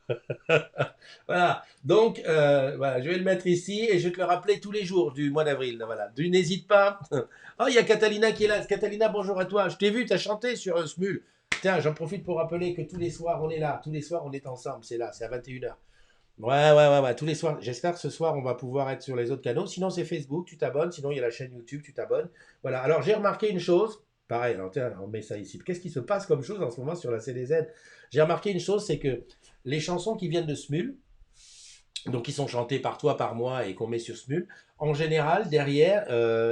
Voilà. Donc voilà, je vais le mettre ici et je vais te le rappeler tous les jours du mois d'avril. Voilà. Tu n'hésites pas. Oh, il y a Catalina qui est là. Catalina, bonjour à toi. Je t'ai vu, tu as chanté sur Smule. Tiens, j'en profite pour rappeler que tous les soirs on est là, tous les soirs on est ensemble. C'est là, c'est à 21h. Ouais, tous les soirs. J'espère que ce soir, on va pouvoir être sur les autres canaux. Sinon, c'est Facebook, tu t'abonnes. Sinon, il y a la chaîne YouTube, tu t'abonnes. Voilà. Alors, j'ai remarqué une chose. Pareil, alors tiens, on met ça ici. Qu'est-ce qui se passe comme chose en ce moment sur la CDZ? J'ai remarqué une chose, c'est que les chansons qui viennent de Smule, donc qui sont chantées par toi, par moi et qu'on met sur Smule, en général, derrière,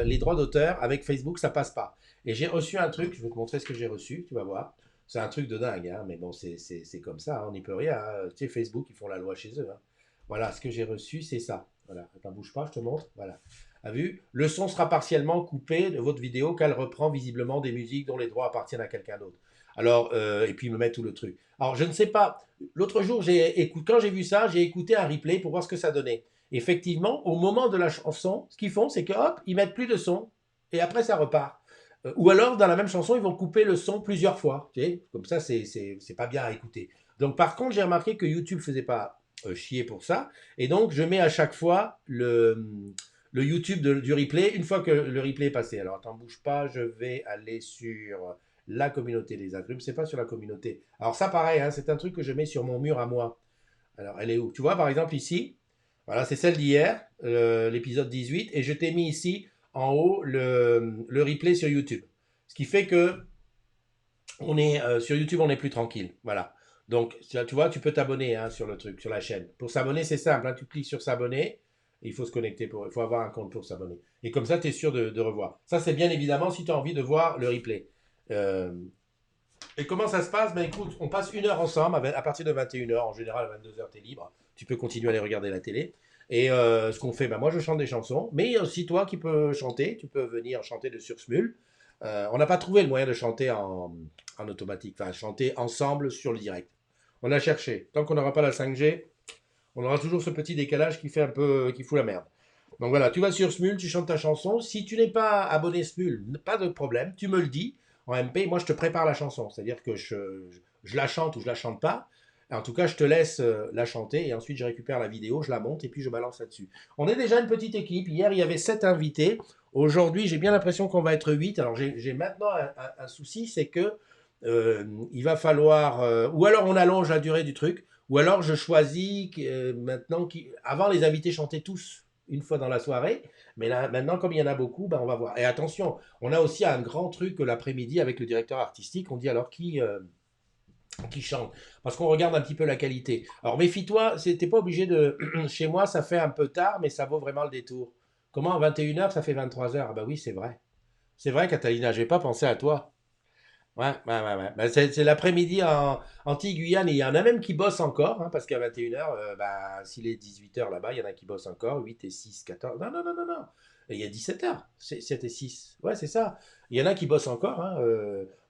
les droits d'auteur, avec Facebook, ça passe pas. Et j'ai reçu un truc, je vais te montrer ce que j'ai reçu, tu vas voir. C'est un truc de dingue, hein, mais bon, c'est comme ça, hein, on n'y peut rien. Hein. Tu sais, Facebook, ils font la loi chez eux. Hein. Voilà, ce que j'ai reçu, c'est ça. Voilà, attends, bouge pas, je te montre. Voilà. A vu? Le son sera partiellement coupé de votre vidéo car elle reprend visiblement des musiques dont les droits appartiennent à quelqu'un d'autre. Alors, et puis il me met tout le truc. Alors, je ne sais pas. L'autre jour, quand j'ai vu ça, j'ai écouté un replay pour voir ce que ça donnait. Effectivement, au moment de la chanson, ce qu'ils font, c'est que hop, ils mettent plus de son et après ça repart. Ou alors, dans la même chanson, ils vont couper le son plusieurs fois. Tu sais, comme ça, c'est pas bien à écouter. Donc, par contre, j'ai remarqué que YouTube faisait pas chier pour ça. Et donc, je mets à chaque fois le YouTube du replay une fois que le replay est passé. Alors, attends, bouge pas, je vais aller sur la communauté des agrumes. C'est pas sur la communauté. Alors, ça, pareil, hein, c'est un truc que je mets sur mon mur à moi. Alors, elle est où? Tu vois, par exemple, ici, voilà, c'est celle d'hier, l'épisode 18, et je t'ai mis ici en haut le replay sur YouTube. Ce qui fait que sur YouTube, on est plus tranquille. Voilà. Donc, tu vois, tu peux t'abonner hein, sur le truc, sur la chaîne. Pour s'abonner, c'est simple. Hein, tu cliques sur s'abonner. Il faut se connecter il faut avoir un compte pour s'abonner. Et comme ça, tu es sûr de revoir. Ça, c'est bien évidemment si tu as envie de voir le replay. Et comment ça se passe? Ben écoute, on passe 1 heure ensemble à partir de 21h. En général, à 22h, tu es libre. Tu peux continuer à aller regarder la télé. Et ce qu'on fait, ben moi je chante des chansons, mais il y a aussi toi qui peux chanter. Tu peux venir chanter de sur Smule. On n'a pas trouvé le moyen de chanter en automatique, enfin chanter ensemble sur le direct. On a cherché. Tant qu'on n'aura pas la 5G, on aura toujours ce petit décalage qui fait un peu, qui fout la merde. Donc voilà, tu vas sur Smule, tu chantes ta chanson. Si tu n'es pas abonné Smule, pas de problème, tu me le dis en MP. Moi, je te prépare la chanson, c'est-à-dire que je la chante ou je la chante pas. En tout cas, je te laisse la chanter et ensuite je récupère la vidéo, je la monte et puis je balance là-dessus. On est déjà une petite équipe. Hier, il y avait 7 invités. Aujourd'hui, j'ai bien l'impression qu'on va être 8. Alors, j'ai maintenant un souci, c'est que il va falloir... ou alors on allonge la durée du truc, ou alors je choisis maintenant... Avant, les invités chantaient tous une fois dans la soirée, mais là, maintenant, comme il y en a beaucoup, ben, on va voir. Et attention, on a aussi un grand truc l'après-midi avec le directeur artistique. On dit alors qui chante, parce qu'on regarde un petit peu la qualité. Alors méfie-toi, t'es pas obligé de... Chez moi, ça fait un peu tard, mais ça vaut vraiment le détour. Comment, 21h, ça fait 23h? Ah bah oui, c'est vrai. C'est vrai, Catalina, j'ai pas pensé à toi. Ouais. Ben, c'est l'après-midi en Antilles-Guyane, et il y en a même qui bossent encore, hein, parce qu'à 21h, bah, s'il est 18h là-bas, il y en a qui bossent encore, 8 et 6, 14... Non. Et il y a 17h, 7 et 6. Ouais, c'est ça. Il y en a qui bossent encore. Hein,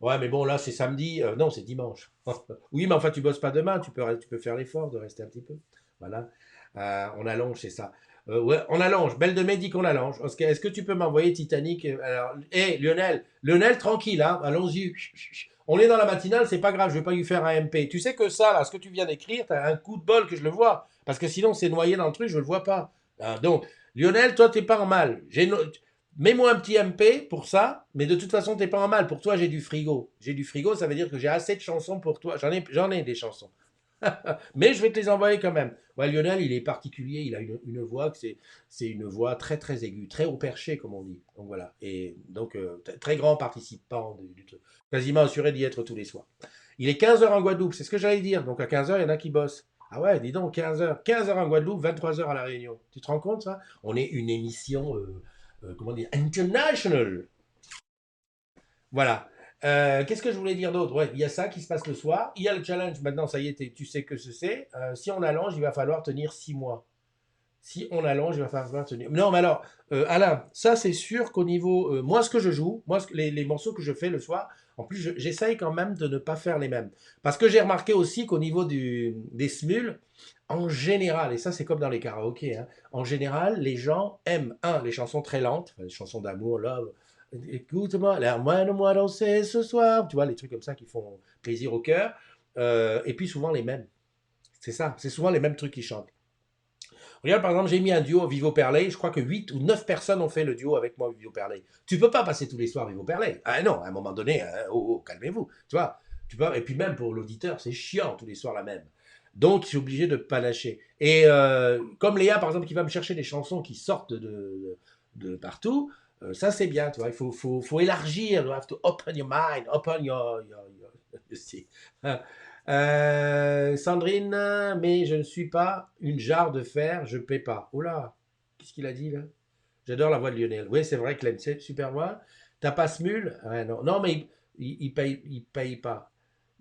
ouais, mais bon, là, c'est samedi. Non, c'est dimanche. Oui, mais enfin, tu bosses pas demain. Tu peux faire l'effort de rester un petit peu. Voilà. On allonge, c'est ça. Ouais, on allonge. Belle de Mai dit qu'on allonge. Est-ce que tu peux m'envoyer Titanic? Alors, hé, Lionel, tranquille, hein, allons-y. On est dans la matinale, c'est pas grave, je vais pas lui faire un MP. Tu sais que ça, là, ce que tu viens d'écrire, t'as un coup de bol que je le vois. Parce que sinon, c'est noyé dans le truc, je le vois pas. Donc, Lionel, toi, t'es pas en mal. Mets-moi un petit MP pour ça, mais de toute façon, t'es pas en mal. Pour toi, j'ai du frigo. J'ai du frigo, ça veut dire que j'ai assez de chansons pour toi. J'en ai des chansons. Mais je vais te les envoyer quand même. Ouais, Lionel, il est particulier, il a une voix c'est une voix très très aiguë, très haut perché comme on dit. Donc voilà. Et donc très grand participant du truc. Quasiment assuré d'y être tous les soirs. Il est 15h en Guadeloupe, c'est ce que j'allais dire. Donc à 15h, il y en a qui bossent. Ah ouais, dis donc, 15h. 15h en Guadeloupe, 23h à La Réunion. Tu te rends compte ça? On est une émission, comment dire, international. Voilà. Qu'est-ce que je voulais dire d'autre? Ouais, il y a ça qui se passe le soir. Il y a le challenge. Maintenant, ça y est, tu sais que c'est. Si on allonge, il va falloir tenir 6 mois. Si on allonge, il va falloir tenir. Non, mais alors, Alain, ça c'est sûr qu'au niveau. Moi, ce que je joue, les morceaux que je fais le soir, en plus, j'essaye quand même de ne pas faire les mêmes. Parce que j'ai remarqué aussi qu'au niveau des smules, en général, et ça c'est comme dans les karaokés, hein, en général, les gens aiment, les chansons très lentes, les chansons d'amour, love, Écoute-moi, moi danser ce soir. Tu vois, les trucs comme ça qui font plaisir au cœur. Et puis souvent les mêmes. C'est ça, c'est souvent les mêmes trucs qui chantent. Regarde, par exemple, j'ai mis un duo Vivo Perley. Je crois que 8 ou 9 personnes ont fait le duo avec moi Vivo Perley. Tu peux pas passer tous les soirs Vivo Perley. Ah non, à un moment donné, calmez-vous. Tu vois, et puis même pour l'auditeur, c'est chiant tous les soirs la même. Donc, je suis obligé de ne pas lâcher. Et comme Léa, par exemple, qui va me chercher des chansons qui sortent de partout, ça c'est bien, tu vois. Il faut élargir. You have to open your mind, open see. Sandrine, mais je ne suis pas une jarre de fer, je ne paie pas. Oh là, qu'est-ce qu'il a dit là? J'adore la voix de Lionel. Oui, c'est vrai, Clem, c'est super voix. T'as pas Smule? Ouais, non. Non, mais il paye pas.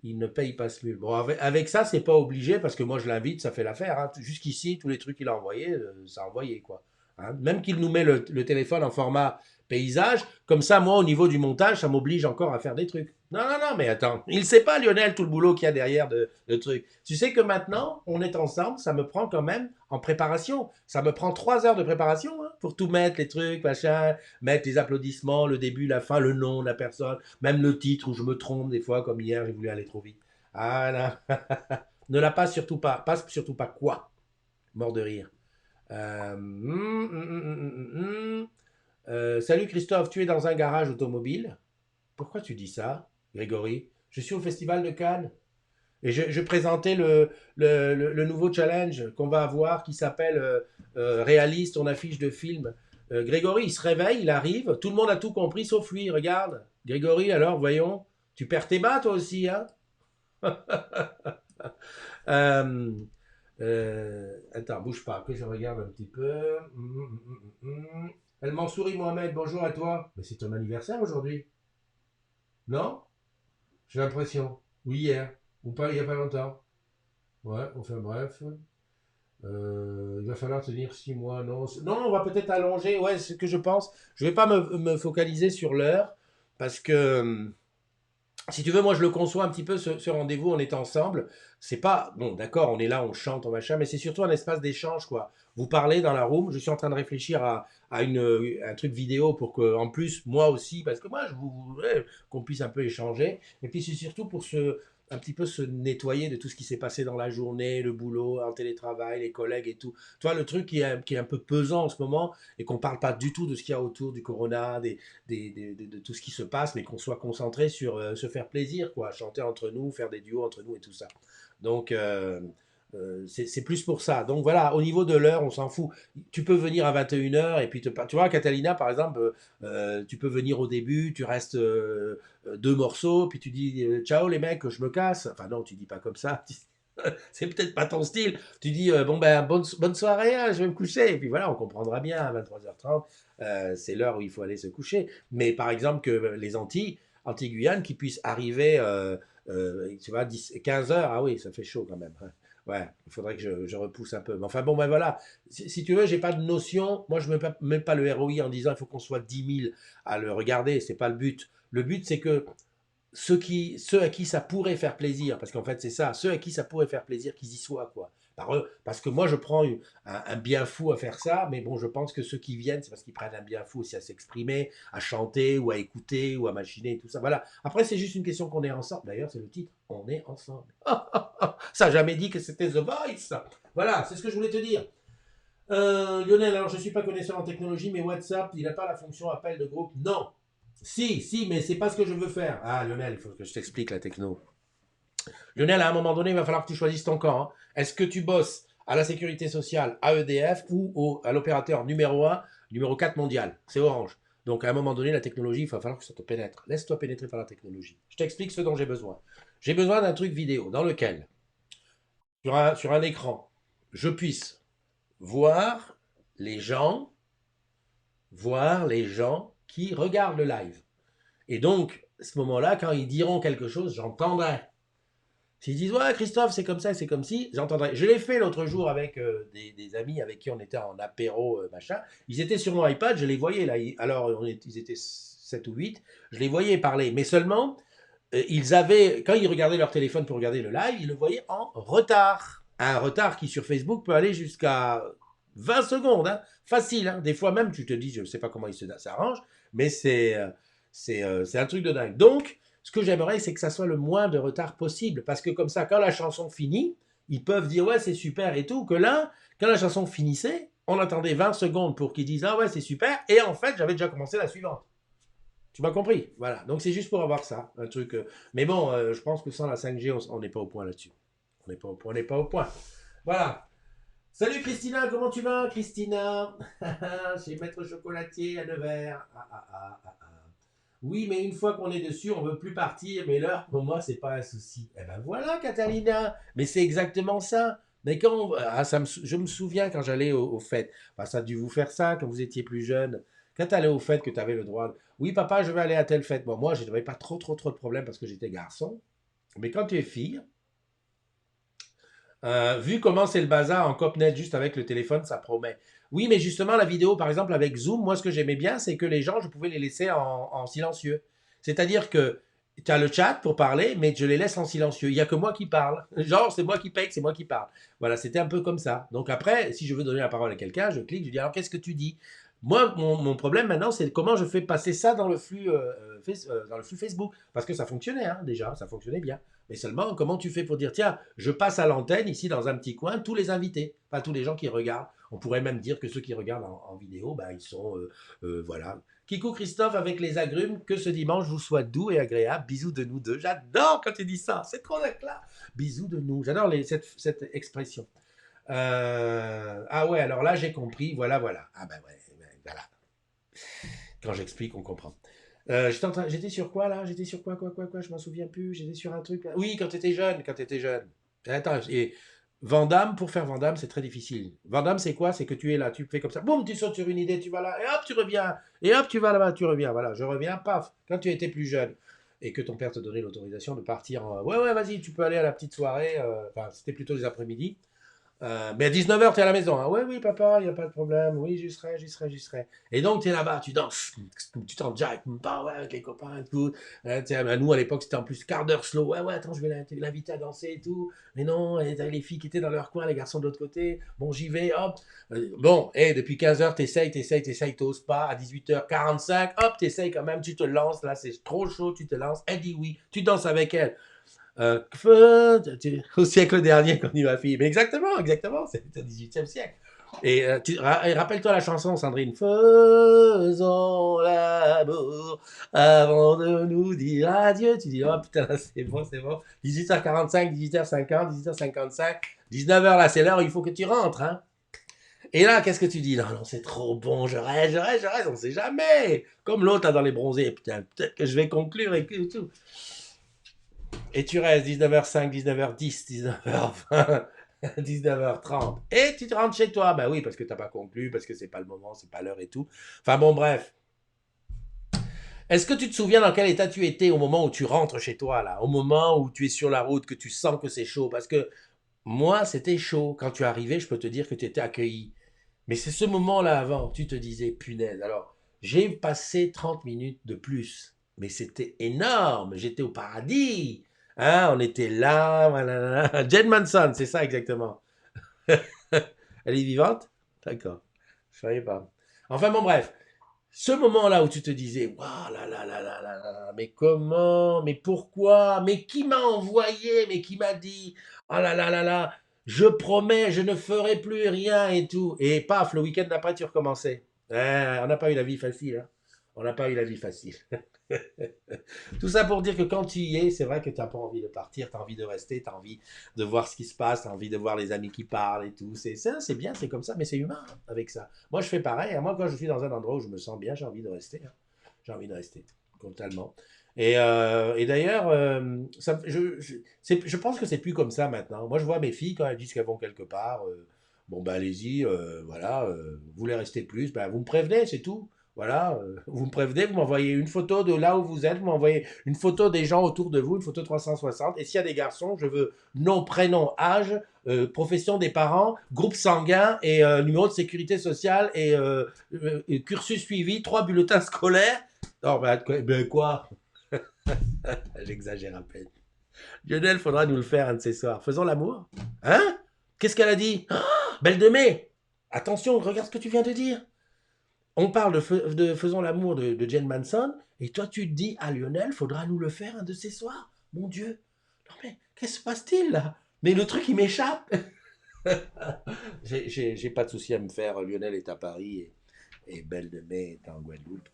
Il ne paye pas Smule. Bon, avec ça, c'est pas obligé parce que moi je l'invite, ça fait l'affaire. Hein. Jusqu'ici, tous les trucs qu'il a envoyés, ça a envoyé quoi. Hein. Même qu'il nous met le téléphone en format paysage, comme ça, moi, au niveau du montage, ça m'oblige encore à faire des trucs. Non, non, non, mais attends, il sait pas, Lionel, tout le boulot qu'il y a derrière de trucs. Tu sais que maintenant, on est ensemble, ça me prend quand même en préparation. Ça me prend 3 heures de préparation hein, pour tout mettre, les trucs, machin, mettre les applaudissements, le début, la fin, le nom de la personne, même le titre où je me trompe des fois, comme hier, j'ai voulu aller trop vite. Ah non, ne la passe surtout pas. Passe surtout pas quoi? Mort de rire. Salut Christophe, tu es dans un garage automobile? Pourquoi tu dis ça, Grégory? Je suis au Festival de Cannes. Et je présentais le nouveau challenge qu'on va avoir qui s'appelle Réalise ton affiche de film. Grégory, il se réveille, il arrive, tout le monde a tout compris sauf lui, regarde. Grégory, alors, voyons, tu perds tes bas toi aussi, hein? Attends, bouge pas, que je regarde un petit peu. Elle m'en sourit, Mohamed, bonjour à toi. Mais c'est ton anniversaire aujourd'hui? Non? J'ai l'impression. Ou hier. Ou pas, il n'y a pas longtemps. Ouais, enfin bref. Il va falloir tenir 6 mois. Non, non, on va peut-être allonger. Ouais, c'est ce que je pense. Je ne vais pas me focaliser sur l'heure. Parce que, si tu veux, moi je le conçois un petit peu, ce rendez-vous, on est ensemble. C'est pas, bon, d'accord, on est là, on chante, on machin, mais c'est surtout un espace d'échange, quoi. Vous parlez dans la room, je suis en train de réfléchir à un truc vidéo pour que, en plus, moi aussi, parce que moi, je voudrais qu'on puisse un peu échanger. Et puis c'est surtout pour un petit peu se nettoyer de tout ce qui s'est passé dans la journée, le boulot, en télétravail, les collègues et tout. Tu vois, le truc qui est un peu pesant en ce moment et qu'on parle pas du tout de ce qu'il y a autour du corona, de tout ce qui se passe, mais qu'on soit concentré sur se faire plaisir, quoi, chanter entre nous, faire des duos entre nous et tout ça. Donc, c'est plus pour ça. Donc voilà, au niveau de l'heure, on s'en fout. Tu peux venir à 21 h et puis tu vois, Catalina, par exemple, tu peux venir au début, tu restes 2 morceaux, puis tu dis ciao les mecs, je me casse. Enfin non, tu dis pas comme ça. C'est peut-être pas ton style. Tu dis bon ben bonne soirée, hein, je vais me coucher. Et puis voilà, on comprendra bien à 23 h 30. C'est l'heure où il faut aller se coucher. Mais par exemple que les Antilles-Guyane, qui puissent arriver, tu vois, 15 h, ah oui, ça fait chaud quand même. Hein. Ouais, il faudrait que je repousse un peu. Mais enfin bon, ben voilà. Si tu veux, j'ai pas de notion. Moi, je ne mets pas le ROI en disant il faut qu'on soit 10 000 à le regarder. C'est pas le but. Le but, c'est que ceux à qui ça pourrait faire plaisir, parce qu'en fait c'est ça, ceux à qui ça pourrait faire plaisir qu'ils y soient, quoi. Parce que moi je prends un bien fou à faire ça, mais bon, je pense que ceux qui viennent, c'est parce qu'ils prennent un bien fou aussi à s'exprimer, à chanter, ou à écouter, ou à machiner, et tout ça. Voilà. Après, c'est juste une question qu'on est ensemble. D'ailleurs, c'est le titre, on est ensemble. Ça n'a jamais dit que c'était The Voice. Voilà, c'est ce que je voulais te dire. Lionel, alors je ne suis pas connaisseur en technologie, mais WhatsApp, il n'a pas la fonction appel de groupe. Non. Si, mais c'est pas ce que je veux faire. Ah, Lionel, il faut que je t'explique la techno. Lionel, à un moment donné, il va falloir que tu choisisses ton camp. Hein. Est-ce que tu bosses à la sécurité sociale, à EDF, ou à l'opérateur numéro 1, numéro 4 mondial? C'est Orange. Donc, à un moment donné, la technologie, il va falloir que ça te pénètre. Laisse-toi pénétrer par la technologie. Je t'explique ce dont j'ai besoin. J'ai besoin d'un truc vidéo dans lequel, sur un écran, je puisse voir les gens qui regardent le live. Et donc, à ce moment-là, quand ils diront quelque chose, j'entendrai. S'ils disent « Ouais, Christophe, c'est comme ça, c'est comme si », j'entendrai. Je l'ai fait l'autre jour avec des amis avec qui on était en apéro, machin. Ils étaient sur mon iPad, je les voyais là. Alors, ils étaient 7 ou 8. Je les voyais parler. Mais seulement, quand ils regardaient leur téléphone pour regarder le live, ils le voyaient en retard. Un retard qui, sur Facebook, peut aller jusqu'à 20 secondes, hein. Facile. Hein. Des fois même, tu te dis, je ne sais pas comment il s'arrange, mais c'est un truc de dingue. Donc, ce que j'aimerais, c'est que ça soit le moins de retard possible. Parce que comme ça, quand la chanson finit, ils peuvent dire, ouais, c'est super et tout. Que là, quand la chanson finissait, on attendait 20 secondes pour qu'ils disent, ah ouais, c'est super. Et en fait, j'avais déjà commencé la suivante. Tu m'as compris? Voilà. Donc, c'est juste pour avoir ça. Un truc. Mais bon, je pense que sans la 5G, on n'est pas au point là-dessus. On n'est pas au point, on n'est pas au point. Voilà. Salut Christina, comment tu vas, Christina? Chez Maître Chocolatier à Nevers. Oui, mais une fois qu'on est dessus, on ne veut plus partir, mais l'heure, pour moi, c'est pas un souci. Eh ben voilà, Catalina. Mais c'est exactement ça. Mais je me souviens quand j'allais aux fêtes. Enfin, ça a dû vous faire ça quand vous étiez plus jeune. Quand tu allais aux fêtes, que tu avais le droit. Oui, papa, je vais aller à telle fête. Bon, moi, je n'avais pas trop de problèmes parce que j'étais garçon. Mais quand tu es fille, vu comment c'est le bazar en copnet juste avec le téléphone, ça promet. Oui, mais justement, la vidéo, par exemple, avec Zoom, moi, ce que j'aimais bien, c'est que les gens, je pouvais les laisser en silencieux. C'est-à-dire que tu as le chat pour parler, mais je les laisse en silencieux. Il n'y a que moi qui parle. Genre, c'est moi qui paye, c'est moi qui parle. Voilà, c'était un peu comme ça. Donc après, si je veux donner la parole à quelqu'un, je clique, je dis, alors qu'est-ce que tu dis? Moi, mon problème maintenant, c'est comment je fais passer ça dans le flux Facebook. Parce que ça fonctionnait, hein, déjà, ça fonctionnait bien. Mais seulement, comment tu fais pour dire, tiens, je passe à l'antenne, ici, dans un petit coin, tous les invités, pas tous les gens qui regardent. On pourrait même dire que ceux qui regardent en vidéo, ben, ils sont, voilà. Kikou Christophe avec les agrumes, que ce dimanche vous soit doux et agréable. Bisous de nous deux. J'adore quand tu dis ça, c'est trop là. Bisous de nous. J'adore cette expression. Ah ouais, alors là, j'ai compris. Voilà. Ah ben ouais, voilà. Quand j'explique, on comprend. J'étais sur quoi là? J'étais sur quoi? Je m'en souviens plus. J'étais sur un truc. Oui, quand tu étais jeune. Attends, et Van Damme, pour faire Van Damme, c'est très difficile. Van Damme, c'est quoi? C'est que tu es là, tu fais comme ça. Boum, tu sautes sur une idée, tu vas là, et hop, tu reviens. Et hop, tu vas là-bas, tu reviens. Voilà, je reviens, paf. Quand tu étais plus jeune et que ton père te donnait l'autorisation de partir ouais, vas-y, tu peux aller à la petite soirée. Enfin, c'était plutôt les après-midi. Mais à 19h, tu es à la maison. Hein. Oui, papa, il n'y a pas de problème. Oui, j'y serai. Et donc, tu es là-bas, tu danses. Tu t'en jack, ouais, avec les copains et tout. Nous, à l'époque, c'était en plus quart d'heure slow. Ouais, attends, je vais l'inviter à danser et tout. Mais non, et t'avais les filles qui étaient dans leur coin, les garçons de l'autre côté. Bon, j'y vais, hop. Bon, depuis 15h, t'essayes, t'oses pas. À 18h45, hop, t'essayes quand même, tu te lances. Là, c'est trop chaud, tu te lances. Elle dit oui, tu danses avec elle. Au siècle dernier, quand dit ma fille. Mais exactement, c'était au XVIIIe siècle. Et rappelle-toi la chanson, Sandrine. Faisons l'amour avant de nous dire adieu. Tu dis, oh putain, là, c'est bon. 18h45, 18h50, 18h55, 19h, là, c'est l'heure où il faut que tu rentres. Hein. Et là, qu'est-ce que tu dis? Non, c'est trop bon, je reste, on sait jamais. Comme l'autre, là, dans les bronzés. Putain, peut-être que je vais conclure et tout. Et tu restes 19h05, 19h10, 19h20, 19h30. Et tu te rentres chez toi. Ben oui, parce que tu n'as pas conclu, parce que c'est pas le moment, c'est pas l'heure et tout. Enfin bon, bref. Est-ce que tu te souviens dans quel état tu étais au moment où tu rentres chez toi, là? Au moment où tu es sur la route, que tu sens que c'est chaud? Parce que moi, c'était chaud. Quand tu arrivais, je peux te dire que tu étais accueilli. Mais c'est ce moment-là avant, tu te disais, punaise. Alors, j'ai passé 30 minutes de plus. Mais c'était énorme. J'étais au paradis. Hein, on était là, voilà. Jen Manson, c'est ça exactement. Elle est vivante? D'accord. Je savais pas. Enfin bon, bref. Ce moment-là où tu te disais, waouh, là, mais comment, mais pourquoi, mais qui m'a envoyé, mais qui m'a dit, oh là, je promets, je ne ferai plus rien et tout. Et paf, le week-end d'après, tu recommençais. On n'a pas eu la vie facile. Hein. On n'a pas eu la vie facile. Tout ça pour dire que quand tu y es, c'est vrai que tu n'as pas envie de partir, tu as envie de rester, tu as envie de voir ce qui se passe, tu as envie de voir les amis qui parlent et tout. C'est bien, c'est comme ça, mais c'est humain hein, avec ça. Moi, je fais pareil. Hein. Moi, quand je suis dans un endroit où je me sens bien, j'ai envie de rester. Hein. J'ai envie de rester, totalement. Et d'ailleurs, je pense que c'est plus comme ça maintenant. Moi, je vois mes filles, quand elles disent qu'elles vont quelque part, bon, ben allez-y, voilà, vous voulez rester plus, ben vous me prévenez, c'est tout. Voilà, vous me prévenez, vous m'envoyez une photo de là où vous êtes, vous m'envoyez une photo des gens autour de vous, une photo 360. Et s'il y a des garçons, je veux nom, prénom, âge, profession des parents, groupe sanguin et numéro de sécurité sociale et cursus suivi, 3 bulletins scolaires. Non, ben quoi? J'exagère à peine. Lionel, faudra nous le faire un de ces soirs. Faisons l'amour. Hein? Qu'est-ce qu'elle a dit? Oh, Belle de mai. Attention, regarde ce que tu viens de dire. On parle de Faisons l'amour de Jane Manson, et toi tu te dis, ah Lionel, faudra nous le faire un de ces soirs. Mon Dieu. Non mais, qu'est-ce qui se passe-t-il là? Mais le truc, il m'échappe. J'ai pas de souci à me faire. Lionel est à Paris et Belle de Mai est en Guadeloupe.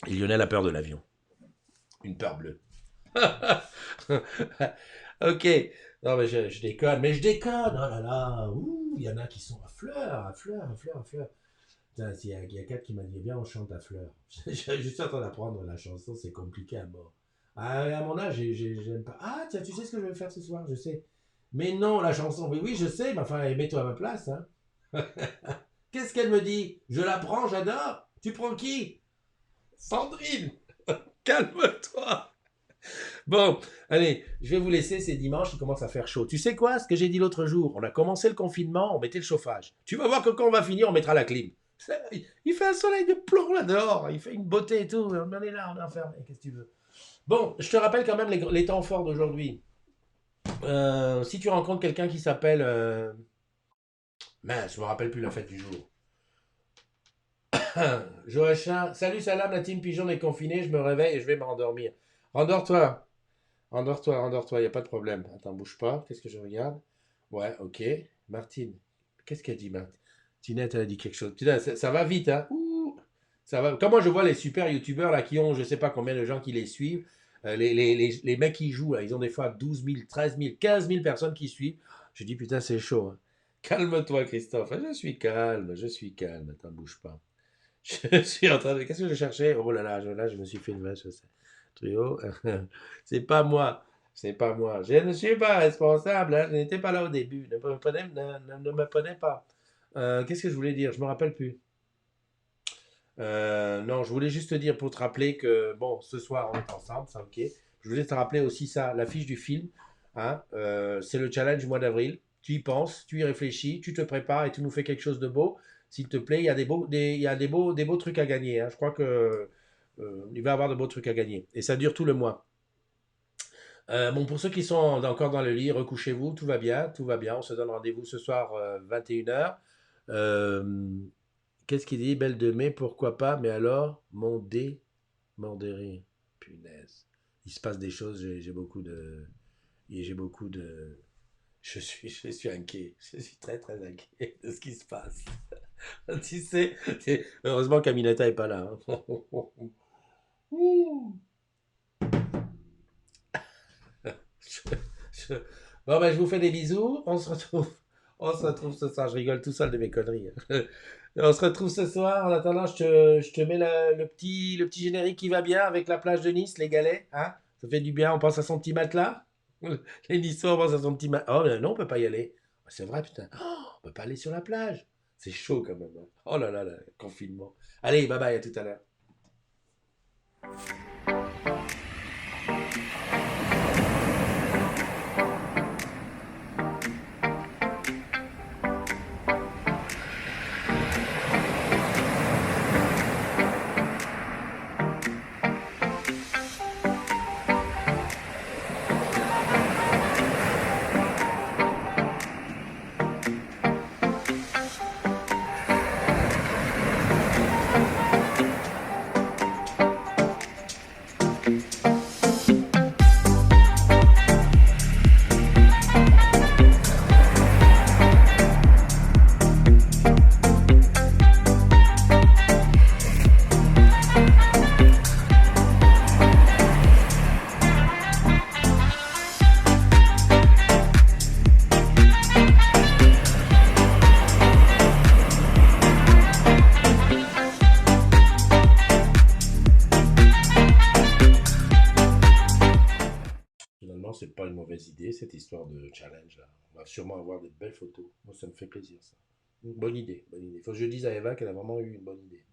Et Lionel a peur de l'avion. Une peur bleue. Ok. Non, mais je déconne. Mais je déconne. Oh là là. Ouh, il y en a qui sont à fleurs, à fleurs, à fleurs, à fleurs. Putain, il y a quatre qui m'a dit, bien, on chante à fleurs. Je suis en train d'apprendre la chanson, c'est compliqué à mort. À mon âge, j'aime pas. Ah, tiens, tu sais ce que je vais faire ce soir? Je sais. Mais non, la chanson. Mais oui, je sais, mais enfin, mets-toi à ma place. Hein. Qu'est-ce qu'elle me dit? Je la prends, j'adore. Tu prends qui? Sandrine. Calme-toi. Bon, allez, je vais vous laisser, c'est dimanche, il commence à faire chaud. Tu sais quoi? Ce que j'ai dit l'autre jour, on a commencé le confinement, on mettait le chauffage. Tu vas voir que quand on va finir, on mettra la clim. Il fait un soleil de plomb là dehors, il fait une beauté et tout. On est là, on est enfermé, qu'est-ce que tu veux? Bon, je te rappelle quand même les temps forts d'aujourd'hui. Si tu rencontres quelqu'un qui s'appelle... Mince, je me rappelle plus la fête du jour. Joachim, salut Salam, la team Pigeon est confinée, je me réveille et je vais me rendormir. Rendors-toi. Rendors-toi, rendors-toi, il n'y a pas de problème. Attends, bouge pas. Qu'est-ce que je regarde? Ouais, ok. Martine. Qu'est-ce qu'elle dit, Martine? Tinette, elle a dit quelque chose. Putain, ça va vite, hein? Ouh, ça va. Comment je vois les super youtubeurs là qui ont je sais pas combien de gens qui les suivent. Les mecs qui jouent là, ils ont des fois 12 000, 13 000, 15 000 personnes qui suivent. Je dis putain, c'est chaud. Hein. Calme-toi, Christophe. Je suis calme, je suis calme. Attends, bouge pas. Je suis en train de. Qu'est-ce que je cherchais? Oh là là, là, je me suis fait une vache. Trio. C'est pas moi. C'est pas moi. Je ne suis pas responsable. Hein. Je n'étais pas là au début. Ne me prenez, ne me prenez pas. Qu'est-ce que je voulais dire? Je me rappelle plus. Non, je voulais juste te dire pour te rappeler que, bon, ce soir, on est ensemble, ça, ok. Je voulais te rappeler aussi ça, l'affiche du film. Hein, c'est le challenge du mois d'avril. Tu y penses, tu y réfléchis, tu te prépares et tu nous fais quelque chose de beau. S'il te plaît, il y a des beaux trucs à gagner. Hein. Je crois que il va y avoir de beaux trucs à gagner. Et ça dure tout le mois. Bon, pour ceux qui sont encore dans le lit, recouchez-vous, tout va bien, tout va bien. On se donne rendez-vous ce soir 21h. Qu'est-ce qu'il dit? Belle de mai, pourquoi pas? Mais alors, Mandéry. Punaise. Il se passe des choses, j'ai beaucoup de... J'ai beaucoup de... Je suis inquiet. Je suis très très inquiet de ce qui se passe. Tu sais, heureusement qu'Aminata n'est pas là. Hein. Je- je- Bon, ben, je vous fais des bisous. On se retrouve ce soir. Je rigole tout seul de mes conneries. On se retrouve ce soir. En attendant, je te mets le petit générique qui va bien avec la plage de Nice, les galets. Hein, ça fait du bien. On pense à son petit matelas. Les Niçois, on pense à son petit matelas. Oh, mais non, on peut pas y aller. C'est vrai, putain. Oh, on peut pas aller sur la plage. C'est chaud quand même. Hein. Oh là là, là, confinement. Allez, bye bye, à tout à l'heure. Finalement, c'est pas une mauvaise idée, cette histoire de challenge là. On va sûrement avoir des belles photos. Moi, ça me fait plaisir, ça. Bonne idée, bonne idée. Faut que je dise à Eva qu'elle a vraiment eu une bonne idée.